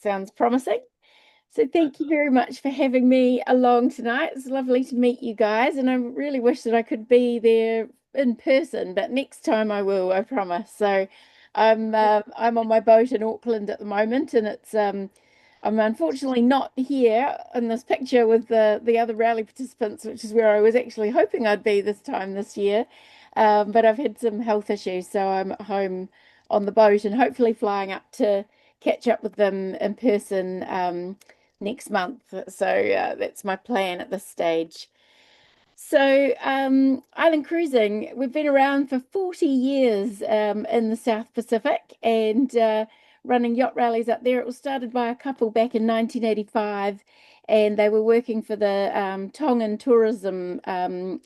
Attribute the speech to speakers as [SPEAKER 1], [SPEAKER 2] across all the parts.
[SPEAKER 1] sounds promising. So thank you very much for having me along tonight. It's lovely to meet you guys, and I really wish that I could be there in person, but next time I will, I promise. So I'm on my boat in Auckland at the moment, and I'm unfortunately not here in this picture with the other rally participants, which is where I was actually hoping I'd be this time this year. But I've had some health issues, so I'm at home on the boat and hopefully flying up to catch up with them in person next month. So that's my plan at this stage. So, island cruising, we've been around for 40 years in the South Pacific and running yacht rallies up there. It was started by a couple back in 1985, and they were working for the Tongan Tourism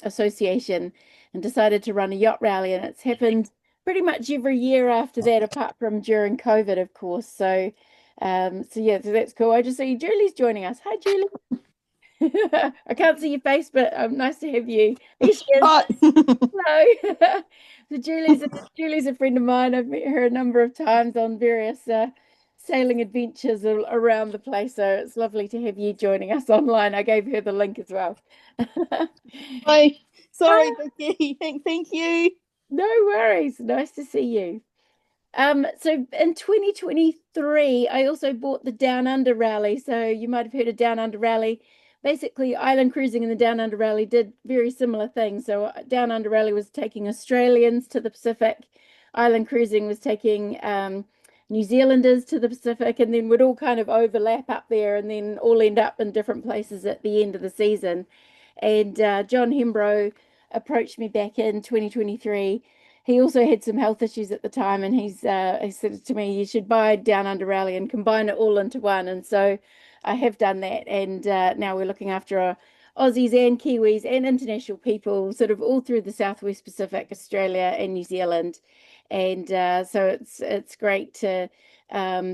[SPEAKER 1] Association and decided to run a yacht rally. And it's happened pretty much every year after that, apart from during COVID, of course. So yeah, so that's cool. I just see Julie's joining us. Hi, Julie. I can't see your face, but nice to have you. There she is.
[SPEAKER 2] Hi.
[SPEAKER 1] Hello. So Julie's a friend of mine. I've met her a number of times on various sailing adventures around the place. So it's lovely to have you joining us online. I gave her the link as well.
[SPEAKER 2] Hi. Sorry,
[SPEAKER 1] Hi,
[SPEAKER 2] Vicky. Thank you.
[SPEAKER 1] no worries. Nice to see you. So in 2023, I also bought the Down Under Rally. So you might have heard of Down Under Rally. Basically, Island Cruising and the Down Under Rally did very similar things. So Down Under Rally was taking Australians to the Pacific. Island Cruising was taking New Zealanders to the Pacific, and then would all kind of overlap up there and then all end up in different places at the end of the season. And John Hembrow approached me back in 2023. He also had some health issues at the time, and he said to me, "You should buy Down Under Rally and combine it all into one." And so I have done that, and now we're looking after Aussies and Kiwis and international people, sort of all through the Southwest Pacific, Australia and New Zealand. And so it's great to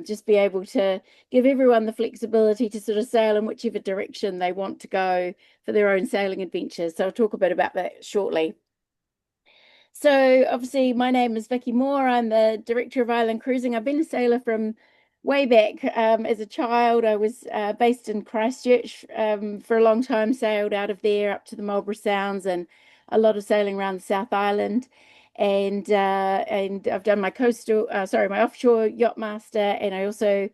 [SPEAKER 1] just be able to give everyone the flexibility to sort of sail in whichever direction they want to go for their own sailing adventures. So I'll talk a bit about that shortly. So obviously my name is Vicky Moore. I'm the director of Island Cruising. I've been a sailor from way back as a child. I was based in Christchurch for a long time, sailed out of there up to the Marlborough Sounds and a lot of sailing around the South Island. And I've done my my offshore yacht master, and I also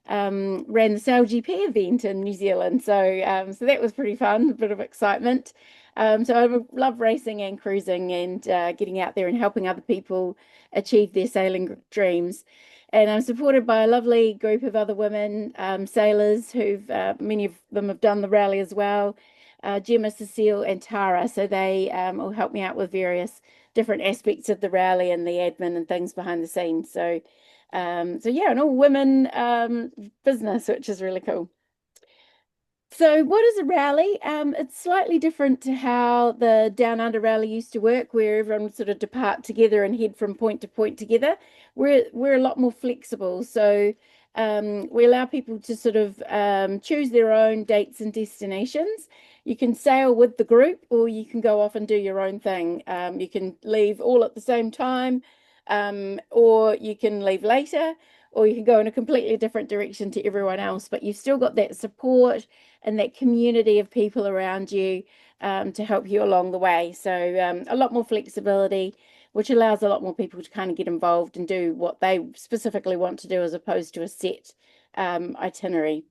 [SPEAKER 1] ran the Sail GP event in New Zealand. So that was pretty fun, a bit of excitement. So I love racing and cruising and getting out there and helping other people achieve their sailing dreams. And I'm supported by a lovely group of other women sailors who've many of them have done the rally as well. Gemma, Cecile, and Tara. So they will help me out with various different aspects of the rally and the admin and things behind the scenes. So yeah, an all women business, which is really cool. So, what is a rally? It's slightly different to how the Down Under rally used to work, where everyone would sort of depart together and head from point to point together. We're a lot more flexible, so we allow people to sort of choose their own dates and destinations. You can sail with the group, or you can go off and do your own thing. You can leave all at the same time, or you can leave later, or you can go in a completely different direction to everyone else. But you've still got that support and that community of people around you to help you along the way. So a lot more flexibility, which allows a lot more people to kind of get involved and do what they specifically want to do as opposed to a set itinerary.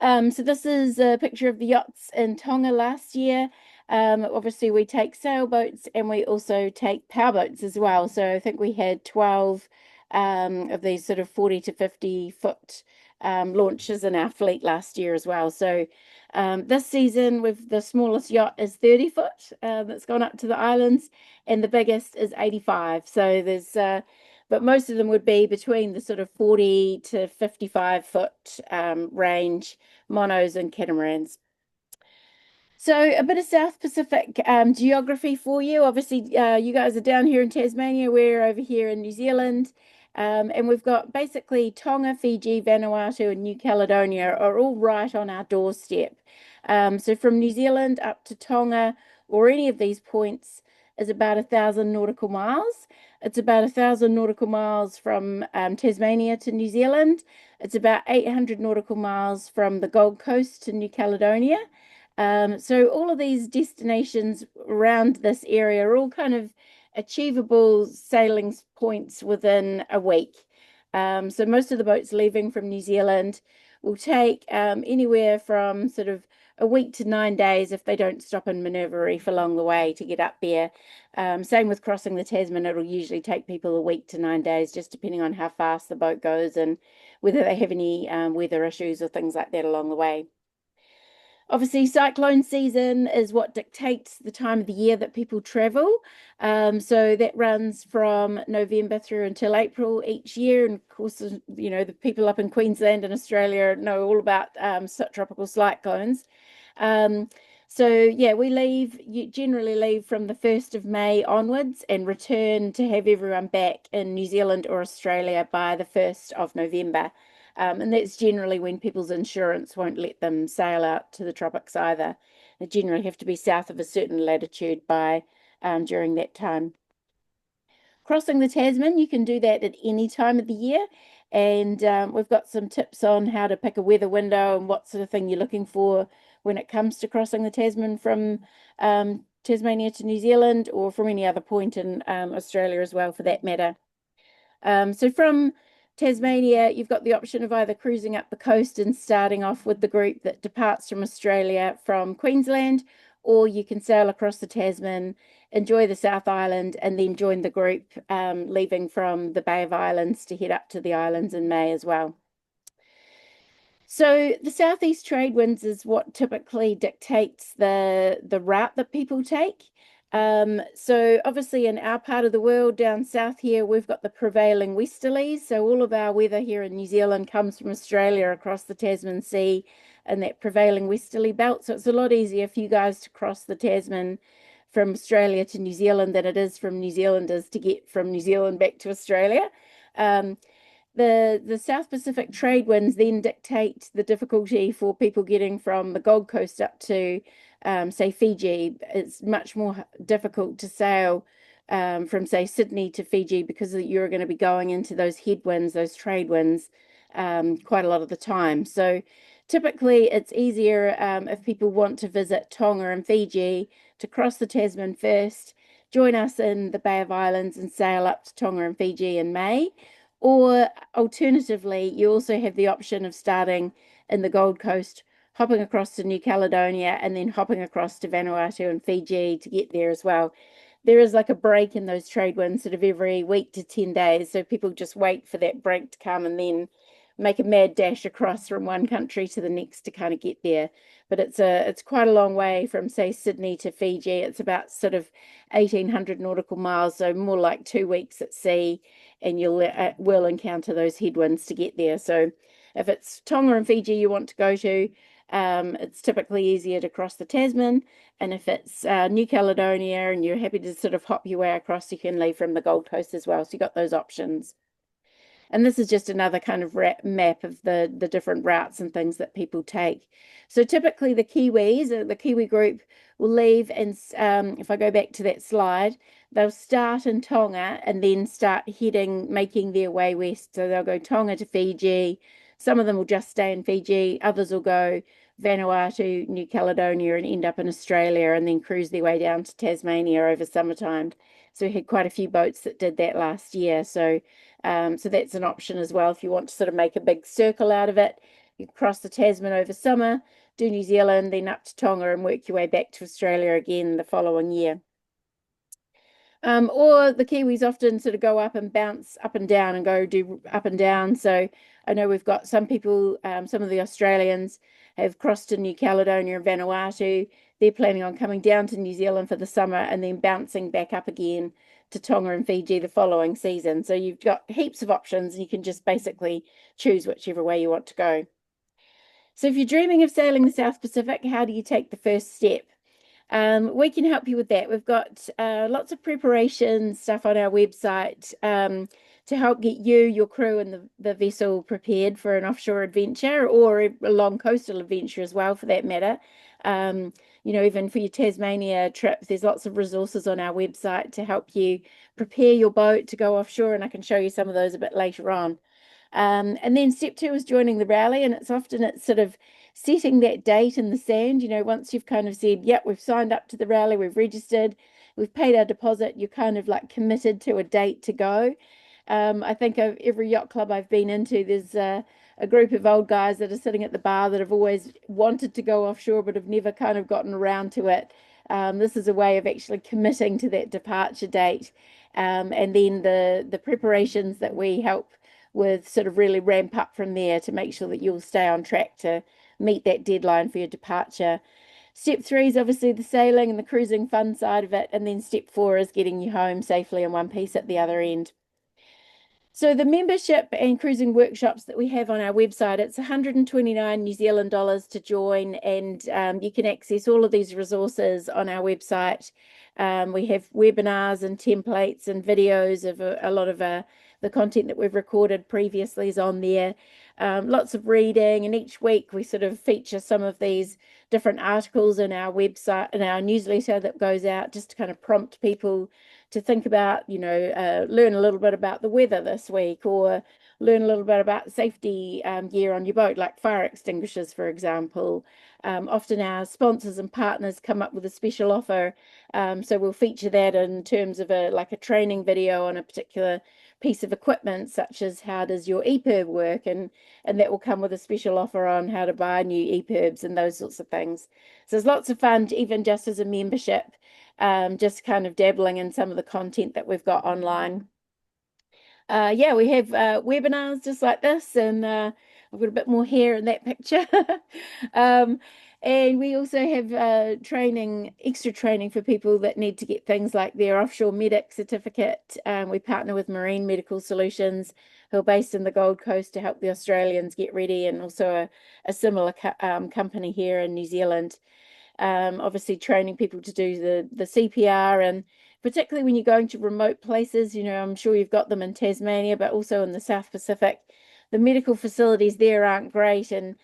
[SPEAKER 1] So this is a picture of the yachts in Tonga last year. Obviously, we take sailboats and we also take powerboats as well. So I think we had 12 of these sort of 40 to 50 foot launches in our fleet last year as well. So this season, with the smallest yacht is 30 foot that's gone up to the islands, and the biggest is 85. So but most of them would be between the sort of 40 to 55 foot range monos and catamarans. So a bit of South Pacific geography for you. Obviously, you guys are down here in Tasmania. We're over here in New Zealand. And we've got basically Tonga, Fiji, Vanuatu, and New Caledonia are all right on our doorstep. So from New Zealand up to Tonga or any of these points is about 1,000 nautical miles. It's about 1,000 nautical miles from Tasmania to New Zealand. It's about 800 nautical miles from the Gold Coast to New Caledonia. So all of these destinations around this area are all kind of achievable sailing points within a week. So most of the boats leaving from New Zealand will take anywhere from sort of a week to 9 days if they don't stop in Minerva Reef along the way to get up there. Same with crossing the Tasman, it'll usually take people a week to 9 days, just depending on how fast the boat goes and whether they have any weather issues or things like that along the way. Obviously, cyclone season is what dictates the time of the year that people travel. So that runs from November through until April each year. And of course, you know, the people up in Queensland and Australia know all about tropical cyclones. So yeah, you generally leave from the 1st of May onwards and return to have everyone back in New Zealand or Australia by the 1st of November. And that's generally when people's insurance won't let them sail out to the tropics either. They generally have to be south of a certain latitude by during that time. Crossing the Tasman, you can do that at any time of the year. And we've got some tips on how to pick a weather window and what sort of thing you're looking for when it comes to crossing the Tasman from Tasmania to New Zealand or from any other point in Australia as well, for that matter. So from Tasmania, you've got the option of either cruising up the coast and starting off with the group that departs from Australia from Queensland, or you can sail across the Tasman, enjoy the South Island, and then join the group leaving from the Bay of Islands to head up to the islands in May as well. So the southeast trade winds is what typically dictates the route that people take. So obviously in our part of the world down south here, we've got the prevailing westerlies. So all of our weather here in New Zealand comes from Australia across the Tasman Sea and that prevailing westerly belt. So it's a lot easier for you guys to cross the Tasman from Australia to New Zealand than it is from New Zealanders to get from New Zealand back to Australia. The South Pacific trade winds then dictate the difficulty for people getting from the Gold Coast up to, say, Fiji. It's much more difficult to sail from, say, Sydney to Fiji because you're going to be going into those headwinds, those trade winds, quite a lot of the time. So typically it's easier if people want to visit Tonga and Fiji to cross the Tasman first, join us in the Bay of Islands and sail up to Tonga and Fiji in May. Or alternatively, you also have the option of starting in the Gold Coast, hopping across to New Caledonia, and then hopping across to Vanuatu and Fiji to get there as well. There is like a break in those trade winds sort of every week to 10 days. So people just wait for that break to come and then make a mad dash across from one country to the next to kind of get there. But it's quite a long way from, say, Sydney to Fiji. It's about sort of 1,800 nautical miles, so more like 2 weeks at sea, and you'll will encounter those headwinds to get there. So if it's Tonga and Fiji you want to go to, it's typically easier to cross the Tasman. And if it's New Caledonia and you're happy to sort of hop your way across, you can leave from the Gold Coast as well. So you've got those options. And this is just another kind of map of the different routes and things that people take. So typically the Kiwis, the Kiwi group, will leave, and if I go back to that slide, they'll start in Tonga and then start making their way west. So they'll go Tonga to Fiji. Some of them will just stay in Fiji. Others will go Vanuatu, New Caledonia, and end up in Australia and then cruise their way down to Tasmania over summertime. So we had quite a few boats that did that last year. So that's an option as well. If you want to sort of make a big circle out of it, you cross the Tasman over summer, do New Zealand, then up to Tonga and work your way back to Australia again the following year. Or the Kiwis often sort of go up and bounce up and down and go do up and down. So I know we've got some people, some of the Australians have crossed to New Caledonia and Vanuatu. They're planning on coming down to New Zealand for the summer and then bouncing back up again to Tonga and Fiji the following season. So you've got heaps of options and you can just basically choose whichever way you want to go. So if you're dreaming of sailing the South Pacific, how do you take the first step? We can help you with that. We've got lots of preparation stuff on our website to help get you, your crew, and the vessel prepared for an offshore adventure or a long coastal adventure as well, for that matter. even for your Tasmania trips, there's lots of resources on our website to help you prepare your boat to go offshore, and I can show you some of those a bit later on. And then step two is joining the rally, and it's sort of setting that date in the sand. Once you've kind of said, yep, we've signed up to the rally, we've registered, we've paid our deposit, you're kind of like committed to a date to go. I think of every yacht club I've been into, there's a group of old guys that are sitting at the bar that have always wanted to go offshore but have never kind of gotten around to it. This is a way of actually committing to that departure date. And then the preparations that we help with sort of really ramp up from there to make sure that you'll stay on track to meet that deadline for your departure. Step three is obviously the sailing and the cruising fun side of it. And then step four is getting you home safely in one piece at the other end. So the membership and cruising workshops that we have on our website, it's 129 New Zealand dollars to join, and you can access all of these resources on our website. We have webinars and templates and videos of a lot of the content that we've recorded previously is on there. Lots of reading, and each week we sort of feature some of these different articles in our website, in our newsletter that goes out, just to kind of prompt people to think about, learn a little bit about the weather this week, or learn a little bit about safety gear on your boat, like fire extinguishers, for example. Often our sponsors and partners come up with a special offer, so we'll feature that in terms of a training video on a particular piece of equipment, such as how does your EPIRB work, and that will come with a special offer on how to buy new EPIRBs and those sorts of things. So there's lots of fun, even just as a membership, just kind of dabbling in some of the content that we've got online. Yeah, we have webinars just like this, and I've got a bit more hair in that picture. And we also have extra training for people that need to get things like their offshore medic certificate. We partner with Marine Medical Solutions, who are based in the Gold Coast, to help the Australians get ready, and also a similar company here in New Zealand. Obviously training people to do the CPR, and particularly when you're going to remote places, I'm sure you've got them in Tasmania, but also in the South Pacific. The medical facilities there aren't great, and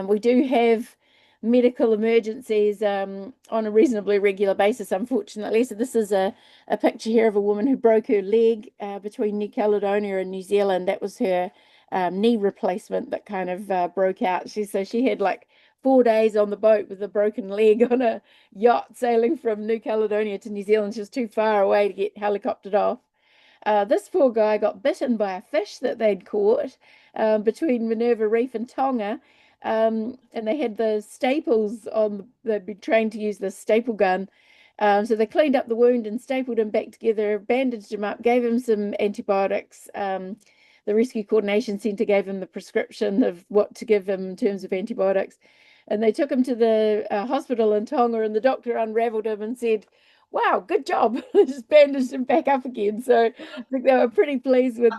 [SPEAKER 1] we do have medical emergencies on a reasonably regular basis, unfortunately. So this is a picture here of a woman who broke her leg between New Caledonia and New Zealand. That was her knee replacement that kind of broke out. She had like 4 days on the boat with a broken leg on a yacht sailing from New Caledonia to New Zealand. She was too far away to get helicoptered off. This poor guy got bitten by a fish that they'd caught between Minerva Reef and Tonga. And they had the staples on, they'd been trained to use the staple gun. So they cleaned up the wound and stapled him back together, bandaged him up, gave him some antibiotics. The Rescue Coordination Centre gave him the prescription of what to give him in terms of antibiotics. And they took him to the hospital in Tonga, and the doctor unraveled him and said, wow, good job. Just bandaged him back up again. So I think they were pretty pleased with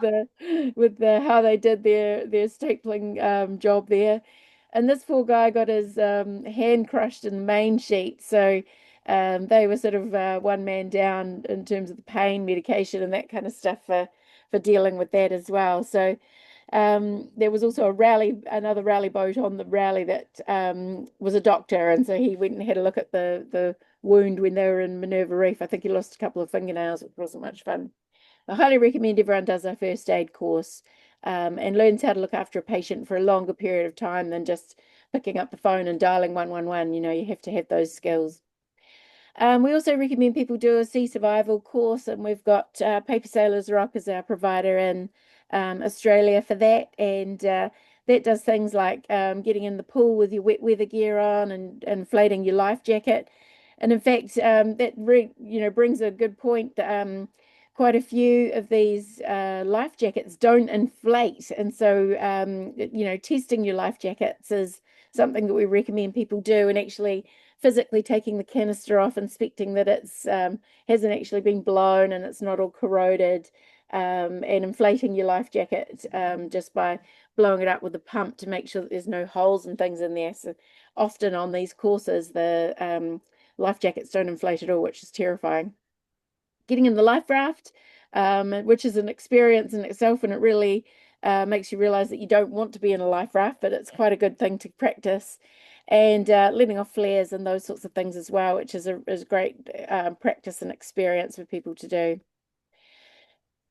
[SPEAKER 1] the how they did their stapling job there. And this poor guy got his hand crushed in the main sheet. So they were sort of one man down in terms of the pain medication and that kind of stuff for dealing with that as well. So there was also another rally boat on the rally that was a doctor, and so he went and had a look at the wound when they were in Minerva Reef. I think he lost a couple of fingernails, which wasn't much fun. I highly recommend everyone does a first aid course and learns how to look after a patient for a longer period of time than just picking up the phone and dialing 111. You have to have those skills. We also recommend people do a sea survival course, and we've got Paper Sailors Rock as our provider in Australia for that, and that does things like getting in the pool with your wet weather gear on and inflating your life jacket. And in fact, that brings a good point. Quite a few of these life jackets don't inflate, and so testing your life jackets is something that we recommend people do, and actually physically taking the canister off, inspecting that it's hasn't actually been blown and it's not all corroded, and inflating your life jacket just by blowing it up with a pump to make sure that there's no holes and things in there. So often on these courses, the life jackets don't inflate at all, which is terrifying. Getting in the life raft, which is an experience in itself, and it really makes you realize that you don't want to be in a life raft, but it's quite a good thing to practice. And letting off flares and those sorts of things as well, which is a great practice and experience for people to do.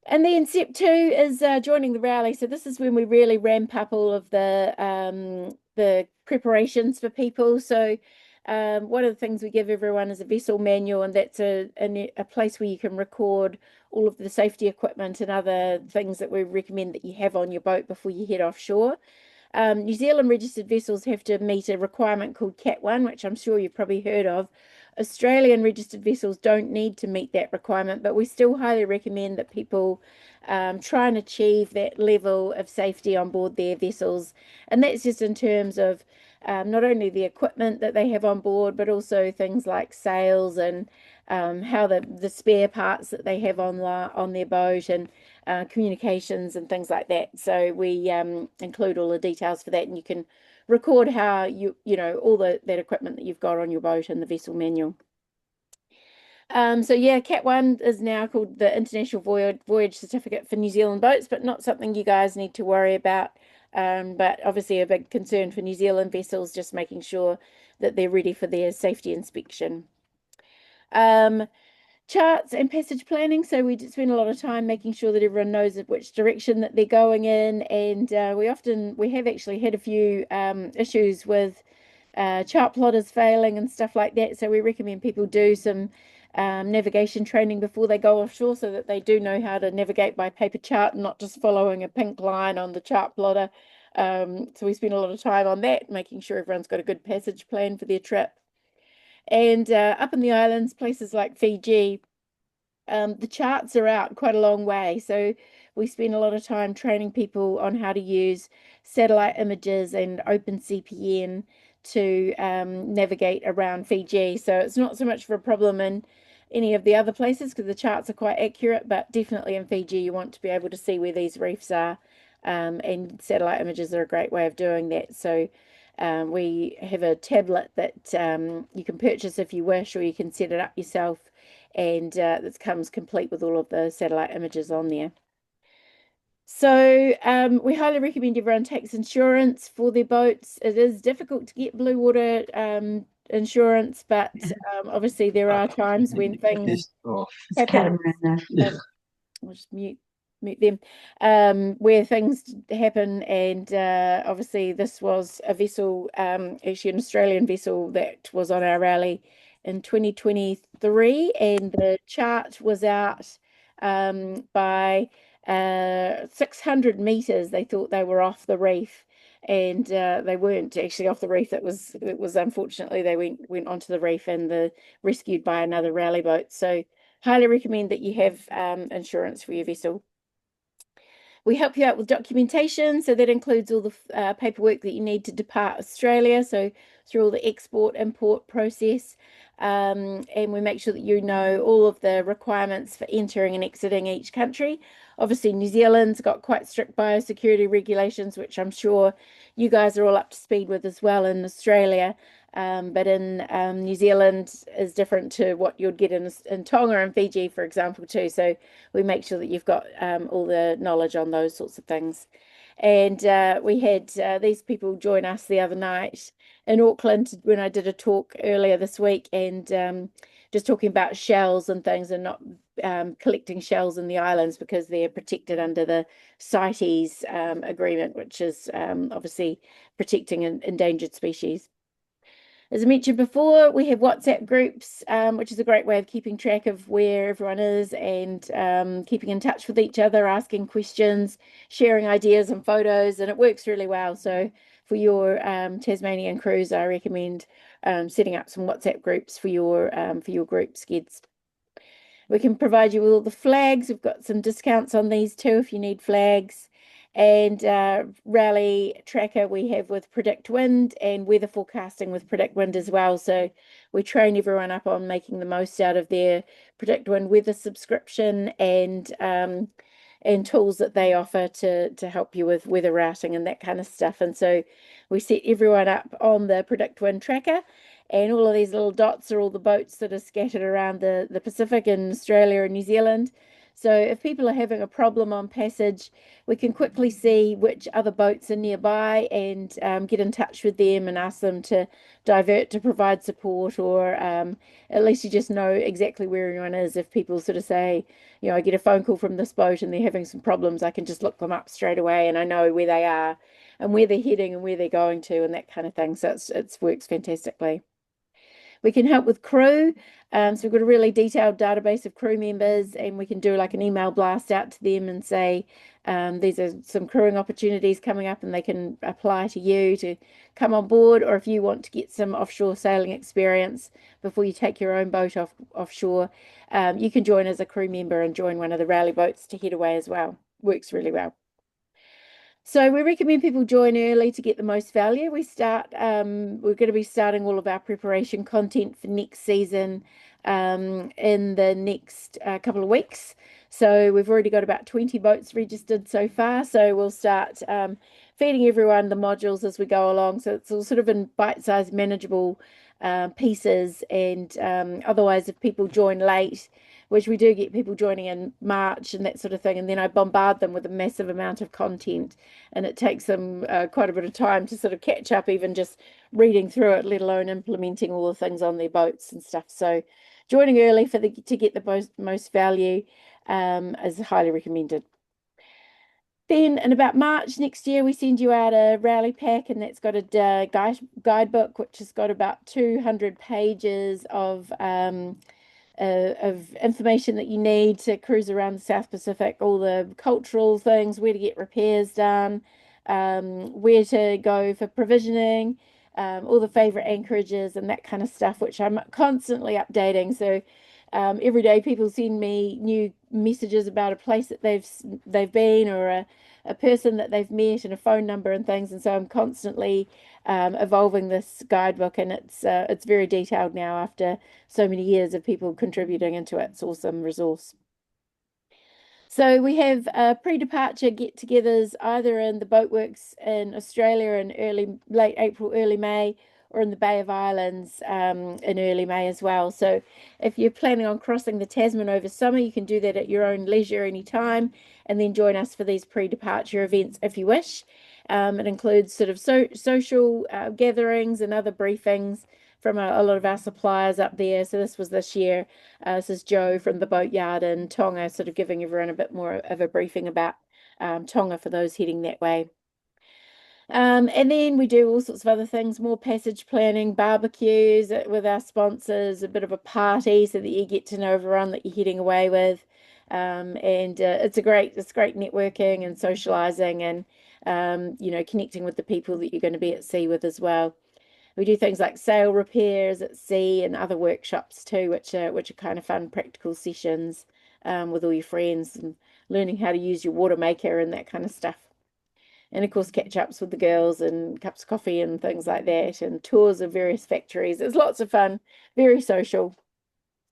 [SPEAKER 1] And then step two is joining the rally. So this is when we really ramp up all of the preparations for people. So one of the things we give everyone is a vessel manual, and that's a place where you can record all of the safety equipment and other things that we recommend that you have on your boat before you head offshore. New Zealand registered vessels have to meet a requirement called Cat 1, which I'm sure you've probably heard of. Australian registered vessels don't need to meet that requirement, but we still highly recommend that people try and achieve that level of safety on board their vessels. And that's just in terms of not only the equipment that they have on board, but also things like sails and how the spare parts that they have on their boat, and communications and things like that. So we include all the details for that, and you can record how you know all that equipment that you've got on your boat in the vessel manual. So yeah, Cat 1 is now called the International Voyage Certificate for New Zealand boats, but not something you guys need to worry about. But obviously a big concern for New Zealand vessels, just making sure that they're ready for their safety inspection. Charts and passage planning. So we spend a lot of time making sure that everyone knows which direction that they're going in. And we have actually had a few issues with chart plotters failing and stuff like that. So we recommend people do some navigation training before they go offshore, so that they do know how to navigate by paper chart and not just following a pink line on the chart plotter. So we spend a lot of time on that, making sure everyone's got a good passage plan for their trip. And up in the islands, places like Fiji, the charts are out quite a long way. So we spend a lot of time training people on how to use satellite images and OpenCPN to navigate around Fiji. So it's not so much of a problem in any of the other places because the charts are quite accurate, but definitely in Fiji, you want to be able to see where these reefs are. And satellite images are a great way of doing that. So we have a tablet that you can purchase if you wish, or you can set it up yourself, and this comes complete with all of the satellite images on there. So we highly recommend everyone takes insurance for their boats. It is difficult to get blue water insurance, but obviously there are times when things happen. I'll just mute them, where things happen, and obviously this was a vessel, actually an Australian vessel that was on our rally in 2023, and the chart was out by 600 meters. They thought they were off the reef, and they weren't actually off the reef. It was unfortunately they went onto the reef and the rescued by another rally boat. So highly recommend that you have insurance for your vessel. We help you out with documentation, so that includes all the paperwork that you need to depart Australia, so through all the export import process, and we make sure that you know all of the requirements for entering and exiting each country. Obviously, New Zealand's got quite strict biosecurity regulations, which I'm sure you guys are all up to speed with as well in Australia. But in New Zealand is different to what you'd get in Tonga and Fiji, for example, too. So we make sure that you've got all the knowledge on those sorts of things. And we had these people join us the other night in Auckland when I did a talk earlier this week, and just talking about shells and things, and not collecting shells in the islands because they're protected under the CITES agreement, which is obviously protecting endangered species. As I mentioned before, we have WhatsApp groups, which is a great way of keeping track of where everyone is, and keeping in touch with each other, asking questions, sharing ideas and photos, and it works really well. So for your Tasmanian cruise, I recommend setting up some WhatsApp groups for your group skids. We can provide you with all the flags. We've got some discounts on these too if you need flags. And rally tracker we have with Predict Wind, and weather forecasting with Predict Wind as well. So we train everyone up on making the most out of their Predict Wind weather subscription, and tools that they offer to help you with weather routing and that kind of stuff. And so we set everyone up on the Predict Wind tracker, and all of these little dots are all the boats that are scattered around the Pacific in Australia and New Zealand. So if people are having a problem on passage, we can quickly see which other boats are nearby and get in touch with them and ask them to divert to provide support, or at least you just know exactly where everyone is. If people sort of say, I get a phone call from this boat and they're having some problems, I can just look them up straight away and I know where they are and where they're heading and where they're going to and that kind of thing. So it works fantastically. We can help with crew. So we've got a really detailed database of crew members, and we can do like an email blast out to them and say, these are some crewing opportunities coming up, and they can apply to you to come on board. Or if you want to get some offshore sailing experience before you take your own boat offshore, you can join as a crew member and join one of the rally boats to head away as well. Works really well. So we recommend people join early to get the most value. We're going to be starting all of our preparation content for next season in the next couple of weeks. So we've already got about 20 boats registered so far. So we'll start feeding everyone the modules as we go along. So it's all sort of in bite-sized, manageable pieces. And otherwise, if people join late, which we do get people joining in March and that sort of thing, and then I bombard them with a massive amount of content, and it takes them quite a bit of time to sort of catch up, even just reading through it, let alone implementing all the things on their boats and stuff. So joining early to get the most value is highly recommended. Then in about March next year, we send you out a rally pack, and that's got a guidebook, which has got about 200 pages of information that you need to cruise around the South Pacific, all the cultural things, where to get repairs done, where to go for provisioning, all the favorite anchorages and that kind of stuff, which I'm constantly updating. So every day people send me new messages about a place that they've been, or a person that they've met, and a phone number and things. And so I'm constantly evolving this guidebook, and it's very detailed now after so many years of people contributing into it. It's an awesome resource. So we have pre-departure get-togethers either in the Boatworks in Australia in late April, early May, or in the Bay of Islands in early May as well. So if you're planning on crossing the Tasman over summer, you can do that at your own leisure anytime, and then join us for these pre-departure events if you wish. It includes sort of social gatherings and other briefings from a lot of our suppliers up there. So this was this year. This is Joe from the Boatyard in Tonga, sort of giving everyone a bit more of a briefing about Tonga for those heading that way. And then we do all sorts of other things, more passage planning, barbecues with our sponsors, a bit of a party so that you get to know everyone that you're heading away with. And it's great networking and socializing, and connecting with the people that you're going to be at sea with as well. We do things like sail repairs at sea and other workshops too, which are kind of fun, practical sessions with all your friends, and learning how to use your water maker and that kind of stuff. And of course, catch ups with the girls and cups of coffee and things like that, and tours of various factories. It's lots of fun, very social.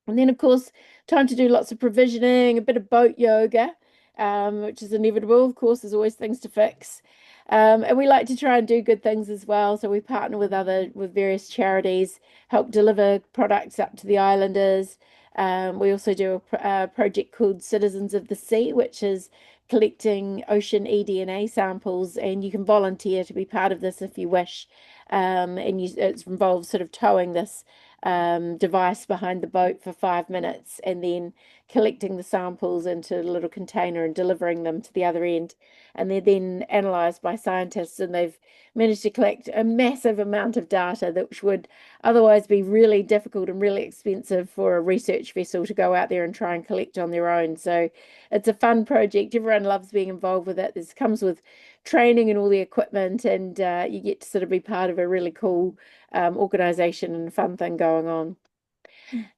[SPEAKER 1] And then, of course, time to do lots of provisioning, a bit of boat yoga, which is inevitable. Of course, there's always things to fix. And we like to try and do good things as well. So we partner with various charities, help deliver products up to the islanders. We also do a project called Citizens of the Sea, which is collecting ocean eDNA samples, and you can volunteer to be part of this if you wish. It involves sort of towing this device behind the boat for 5 minutes, and then collecting the samples into a little container and delivering them to the other end. And they're then analysed by scientists, and they've managed to collect a massive amount of data that would otherwise be really difficult and really expensive for a research vessel to go out there and try and collect on their own. So it's a fun project. Everyone loves being involved with it. This comes with training and all the equipment, and you get to sort of be part of a really cool organisation and a fun thing going on.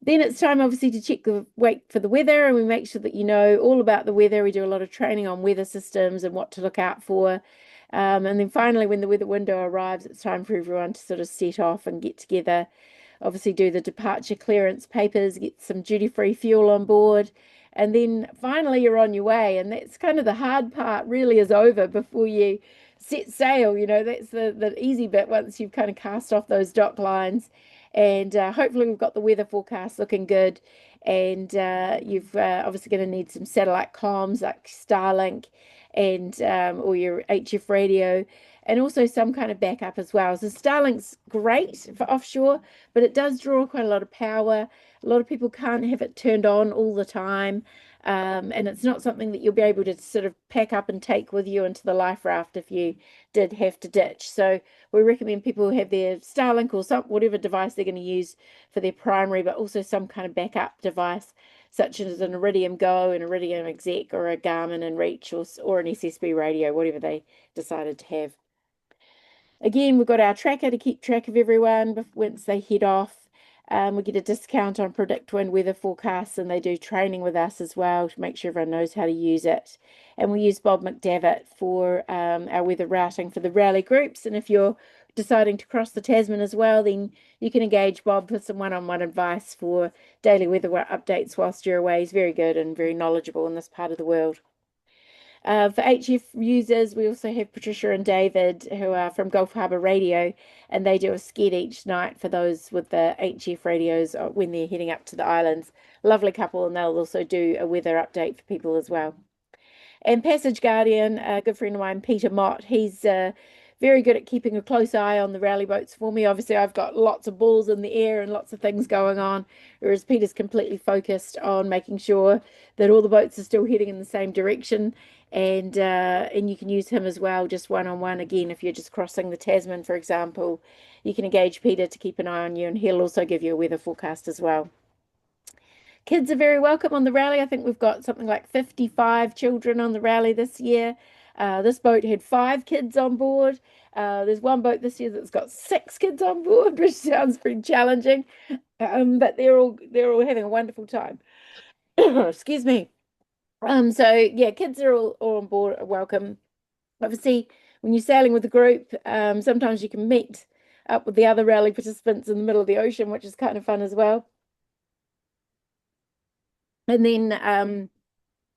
[SPEAKER 1] Then it's time, obviously, to wait for the weather, and we make sure that you know all about the weather. We do a lot of training on weather systems and what to look out for. And then finally, when the weather window arrives, it's time for everyone to sort of set off and get together. Obviously, do the departure clearance papers, get some duty-free fuel on board. And then finally, you're on your way. And that's kind of the hard part, really, is over before you set sail. That's the easy bit once you've kind of cast off those dock lines. And hopefully we've got the weather forecast looking good, and you've obviously going to need some satellite comms like Starlink and or your HF radio, and also some kind of backup as well. So Starlink's great for offshore, but it does draw quite a lot of power. A lot of people can't have it turned on all the time. And it's not something that you'll be able to sort of pack up and take with you into the life raft if you did have to ditch. So we recommend people have their Starlink or whatever device they're going to use for their primary, but also some kind of backup device, such as an Iridium Go, an Iridium Exec, or a Garmin inReach, or an SSB radio, whatever they decided to have. Again, we've got our tracker to keep track of everyone once they head off. We get a discount on PredictWind weather forecasts, and they do training with us as well to make sure everyone knows how to use it. And we use Bob McDavitt for our weather routing for the rally groups. And if you're deciding to cross the Tasman as well, then you can engage Bob for some one-on-one advice for daily weather updates whilst you're away. He's very good and very knowledgeable in this part of the world. For HF users, we also have Patricia and David, who are from Gulf Harbour Radio, and they do a sked each night for those with the HF radios when they're heading up to the islands. Lovely couple, and they'll also do a weather update for people as well. And Passage Guardian, a good friend of mine, Peter Mott, he's very good at keeping a close eye on the rally boats for me. Obviously, I've got lots of balls in the air and lots of things going on, whereas Peter's completely focused on making sure that all the boats are still heading in the same direction. And you can use him as well, just one-on-one. Again, if you're just crossing the Tasman, for example, you can engage Peter to keep an eye on you, and he'll also give you a weather forecast as well. Kids are very welcome on the rally. I think we've got something like 55 children on the rally this year. This boat had 5 kids on board. There's one boat this year that's got 6 kids on board, which sounds pretty challenging. But they're all having a wonderful time. Excuse me. So yeah, kids are all on board, are welcome. Obviously, when you're sailing with a group, sometimes you can meet up with the other rally participants in the middle of the ocean, which is kind of fun as well. And then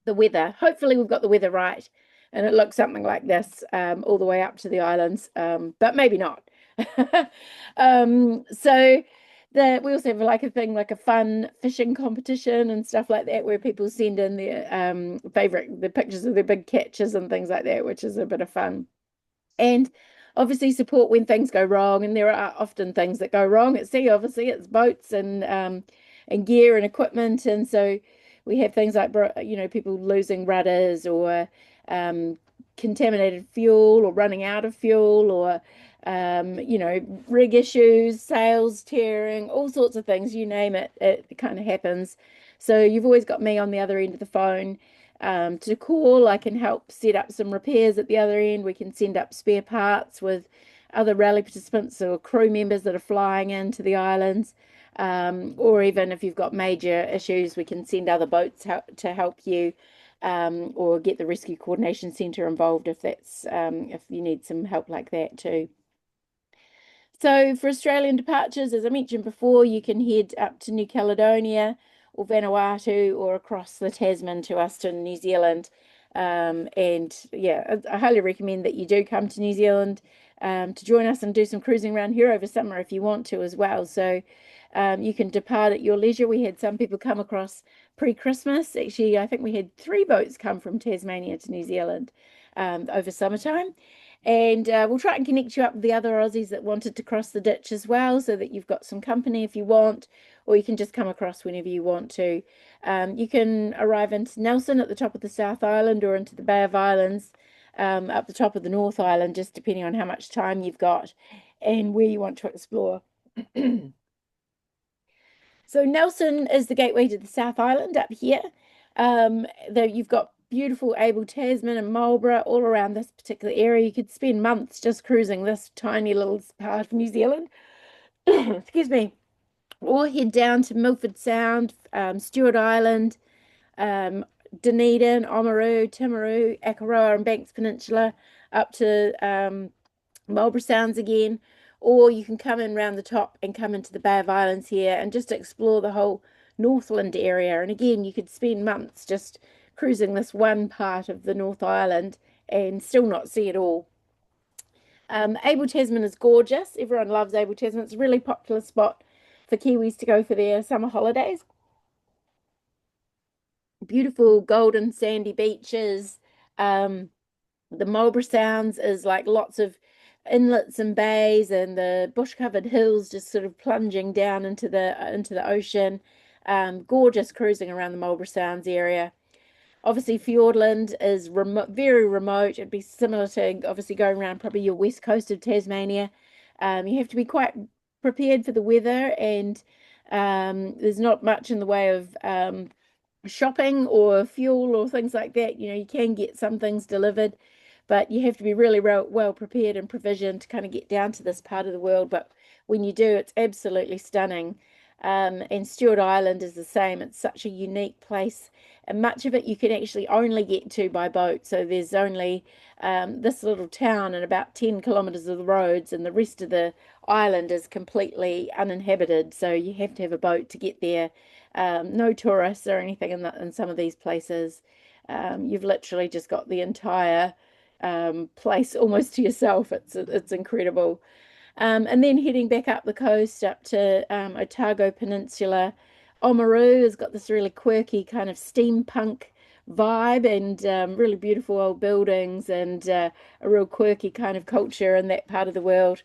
[SPEAKER 1] the weather. Hopefully we've got the weather right, and it looks something like this all the way up to the islands, but maybe not. So we also have like a thing like a fun fishing competition and stuff like that, where people send in their the pictures of their big catches and things like that, which is a bit of fun. And obviously support when things go wrong, and there are often things that go wrong at sea. Obviously, it's boats and gear and equipment, and so we have things like people losing rudders or contaminated fuel or running out of fuel or rig issues, sails tearing, all sorts of things. You name it, it kind of happens. So you've always got me on the other end of the phone to call. I can help set up some repairs at the other end. We can send up spare parts with other rally participants or crew members that are flying into the islands. Or even if you've got major issues, we can send other boats to help you, or get the Rescue Coordination Centre involved if you need some help like that too. So for Australian departures, as I mentioned before, you can head up to New Caledonia or Vanuatu or across the Tasman to us to New Zealand. And yeah, I highly recommend that you do come to New Zealand to join us and do some cruising around here over summer if you want to as well. So you can depart at your leisure. We had some people come across pre-Christmas. Actually, I think we had 3 boats come from Tasmania to New Zealand over summertime. And we'll try and connect you up with the other Aussies that wanted to cross the ditch as well, so that you've got some company if you want, or you can just come across whenever you want to. You can arrive into Nelson at the top of the South Island or into the Bay of Islands up the top of the North Island, just depending on how much time you've got and where you want to explore. So Nelson is the gateway to the South Island up here. Though you've got beautiful Abel Tasman and Marlborough all around this particular area. You could spend months just cruising this tiny little part of New Zealand. Excuse me. Or head down to Milford Sound, Stewart Island, Dunedin, Oamaru, Timaru, Akaroa and Banks Peninsula, up to Marlborough Sounds again. Or you can come in round the top and come into the Bay of Islands here and just explore the whole Northland area. And again, you could spend months just cruising this one part of the North Island and still not see it all. Abel Tasman is gorgeous. Everyone loves Abel Tasman. It's a really popular spot for Kiwis to go for their summer holidays. beautiful golden sandy beaches. Um, the Marlborough Sounds is like lots of inlets and bays, and the bush-covered hills just sort of plunging down into the ocean. Gorgeous cruising around the Marlborough Sounds area. Obviously, Fiordland is very remote. It'd be similar to obviously going around probably your west coast of Tasmania. You have to be quite prepared for the weather, and there's not much in the way of shopping or fuel or things like that. You know, you can get some things delivered, but you have to be really well prepared and provisioned to kind of get down to this part of the world. But when you do, it's absolutely stunning. And Stewart Island is the same. It's such a unique place, and much of it you can actually only get to by boat. So there's only this little town and about 10 kilometers of the roads, and the rest of the island is completely uninhabited. So you have to have a boat to get there. No tourists or anything in some of these places. You've literally just got the entire place almost to yourself. It's incredible. And then heading back up the coast up to Otago Peninsula, Oamaru has got this really quirky kind of steampunk vibe, and really beautiful old buildings, and a real quirky kind of culture in that part of the world.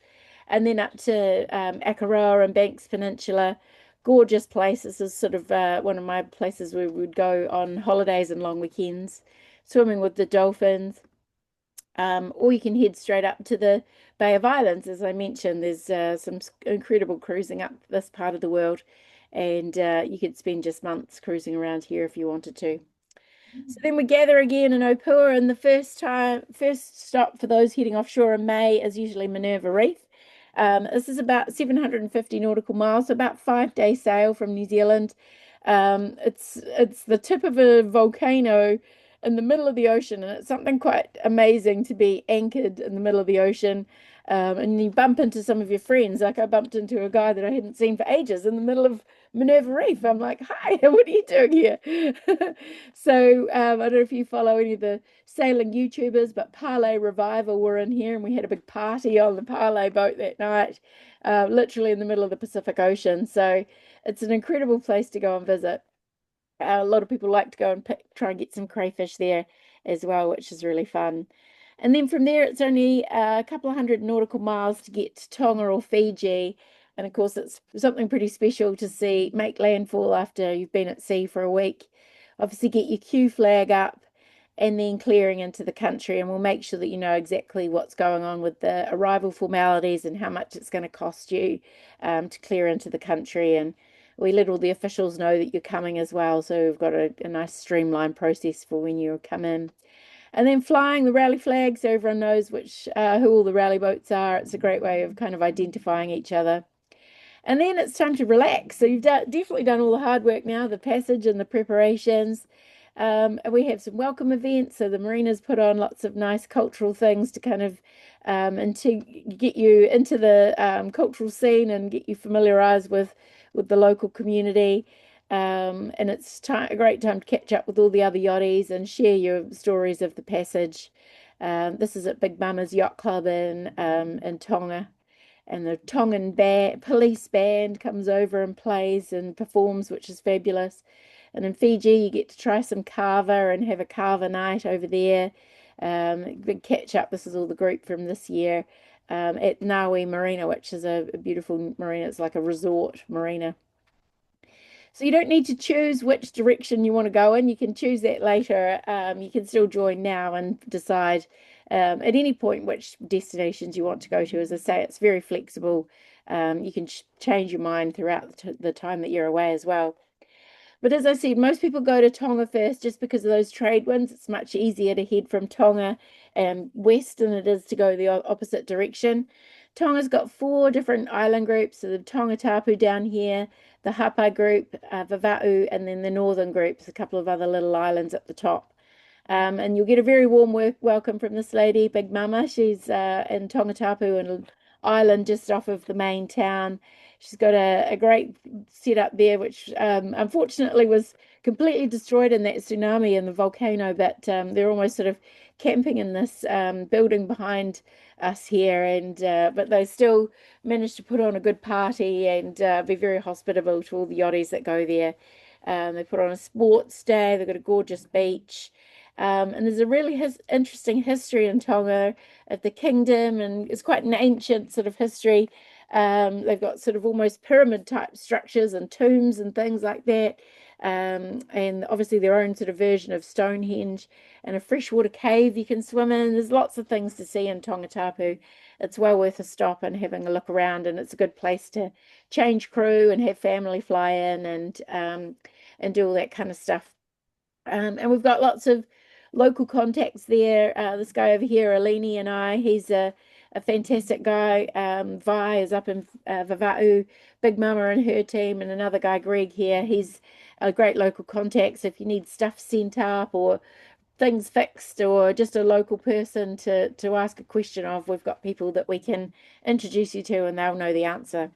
[SPEAKER 1] And then up to Akaroa and Banks Peninsula, gorgeous place. This is sort of one of my places where we would go on holidays and long weekends, swimming with the dolphins. Or you can head straight up to the Bay of Islands. As I mentioned, there's some incredible cruising up this part of the world, and you could spend just months cruising around here if you wanted to. So then we gather again in Opua, and the first stop for those heading offshore in May is usually Minerva Reef. This is about 750 nautical miles, so about 5 day sail from New Zealand. It's the tip of a volcano in the middle of the ocean, and it's something quite amazing to be anchored in the middle of the ocean. And you bump into some of your friends. Like I bumped into a guy that I hadn't seen for ages in the middle of Minerva Reef. I'm like, hi, what are you doing here? So I don't know if you follow any of the sailing YouTubers, but Parlay Revival were in here, and we had a big party on the Parlay boat that night, literally in the middle of the Pacific Ocean. So it's an incredible place to go and visit. A lot of people like to go and try and get some crayfish there as well, which is really fun. And then from there, it's only a couple of hundred nautical miles to get to Tonga or Fiji. And of course, it's something pretty special to see, make landfall after you've been at sea for a week. Obviously, get your Q flag up and then clearing into the country. And we'll make sure that you know exactly what's going on with the arrival formalities and how much it's going to cost you to clear into the country. And we let all the officials know that you're coming as well. So we've got a nice streamlined process for when you come in. And then flying the rally flag, so everyone knows who all the rally boats are. It's a great way of kind of identifying each other. And then it's time to relax. So you've definitely done all the hard work now, the passage and the preparations. And we have some welcome events. So the marinas put on lots of nice cultural things to kind of and to get you into the cultural scene and get you familiarized with the local community. And it's a great time to catch up with all the other yachties and share your stories of the passage. This is at Big Mama's Yacht Club in Tonga, and the Tongan police band comes over and plays and performs, which is fabulous. And in Fiji, you get to try some kava and have a kava night over there. Big catch up. This is all the group from this year at Naui Marina, which is a beautiful marina. It's like a resort marina. So you don't need to choose which direction you want to go in. You can choose that later. You can still join now and decide at any point which destinations you want to go to. As I say, it's very flexible. You can change your mind throughout the time that you're away as well. But as I said, most people go to Tonga first just because of those trade winds. It's much easier to head from Tonga west than it is to go the opposite direction. Tonga's got 4 different island groups. So the Tongatapu down here, the Hapa group, Vava'u, and then the northern groups, a couple of other little islands at the top. And you'll get a very warm welcome from this lady, Big Mama. She's in Tongatapu, an island just off of the main town. She's got a great setup there, which unfortunately was completely destroyed in that tsunami and the volcano, but they're almost sort of camping in this building behind us here, and but they still managed to put on a good party and be very hospitable to all the yachties that go there. They put on a sports day. They've got a gorgeous beach. And there's a really interesting history in Tonga of the kingdom, and it's quite an ancient sort of history. They've got sort of almost pyramid type structures and tombs and things like that. And obviously their own sort of version of Stonehenge and a freshwater cave you can swim in. There's lots of things to see in Tongatapu. It's well worth a stop and having a look around, and it's a good place to change crew and have family fly in and do all that kind of stuff. And we've got lots of local contacts there. This guy over here, Alini and I, he's a fantastic guy. Vi is up in Vava'u, Big Mama and her team, and another guy, Greg, here. He's a great local contact. So if you need stuff sent up or things fixed or just a local person to ask a question of, we've got people that we can introduce you to and they'll know the answer.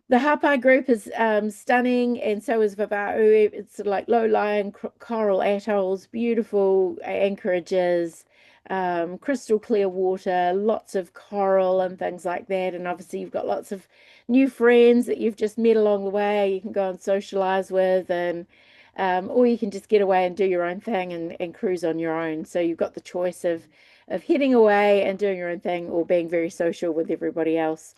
[SPEAKER 1] The Hapai group is stunning, and so is Vava'u. It's sort of like low-lying coral atolls, beautiful anchorages, crystal clear water, lots of coral and things like that. And obviously, you've got lots of new friends that you've just met along the way. You can go and socialize with, and or you can just get away and do your own thing and cruise on your own. So you've got the choice of heading away and doing your own thing, or being very social with everybody else.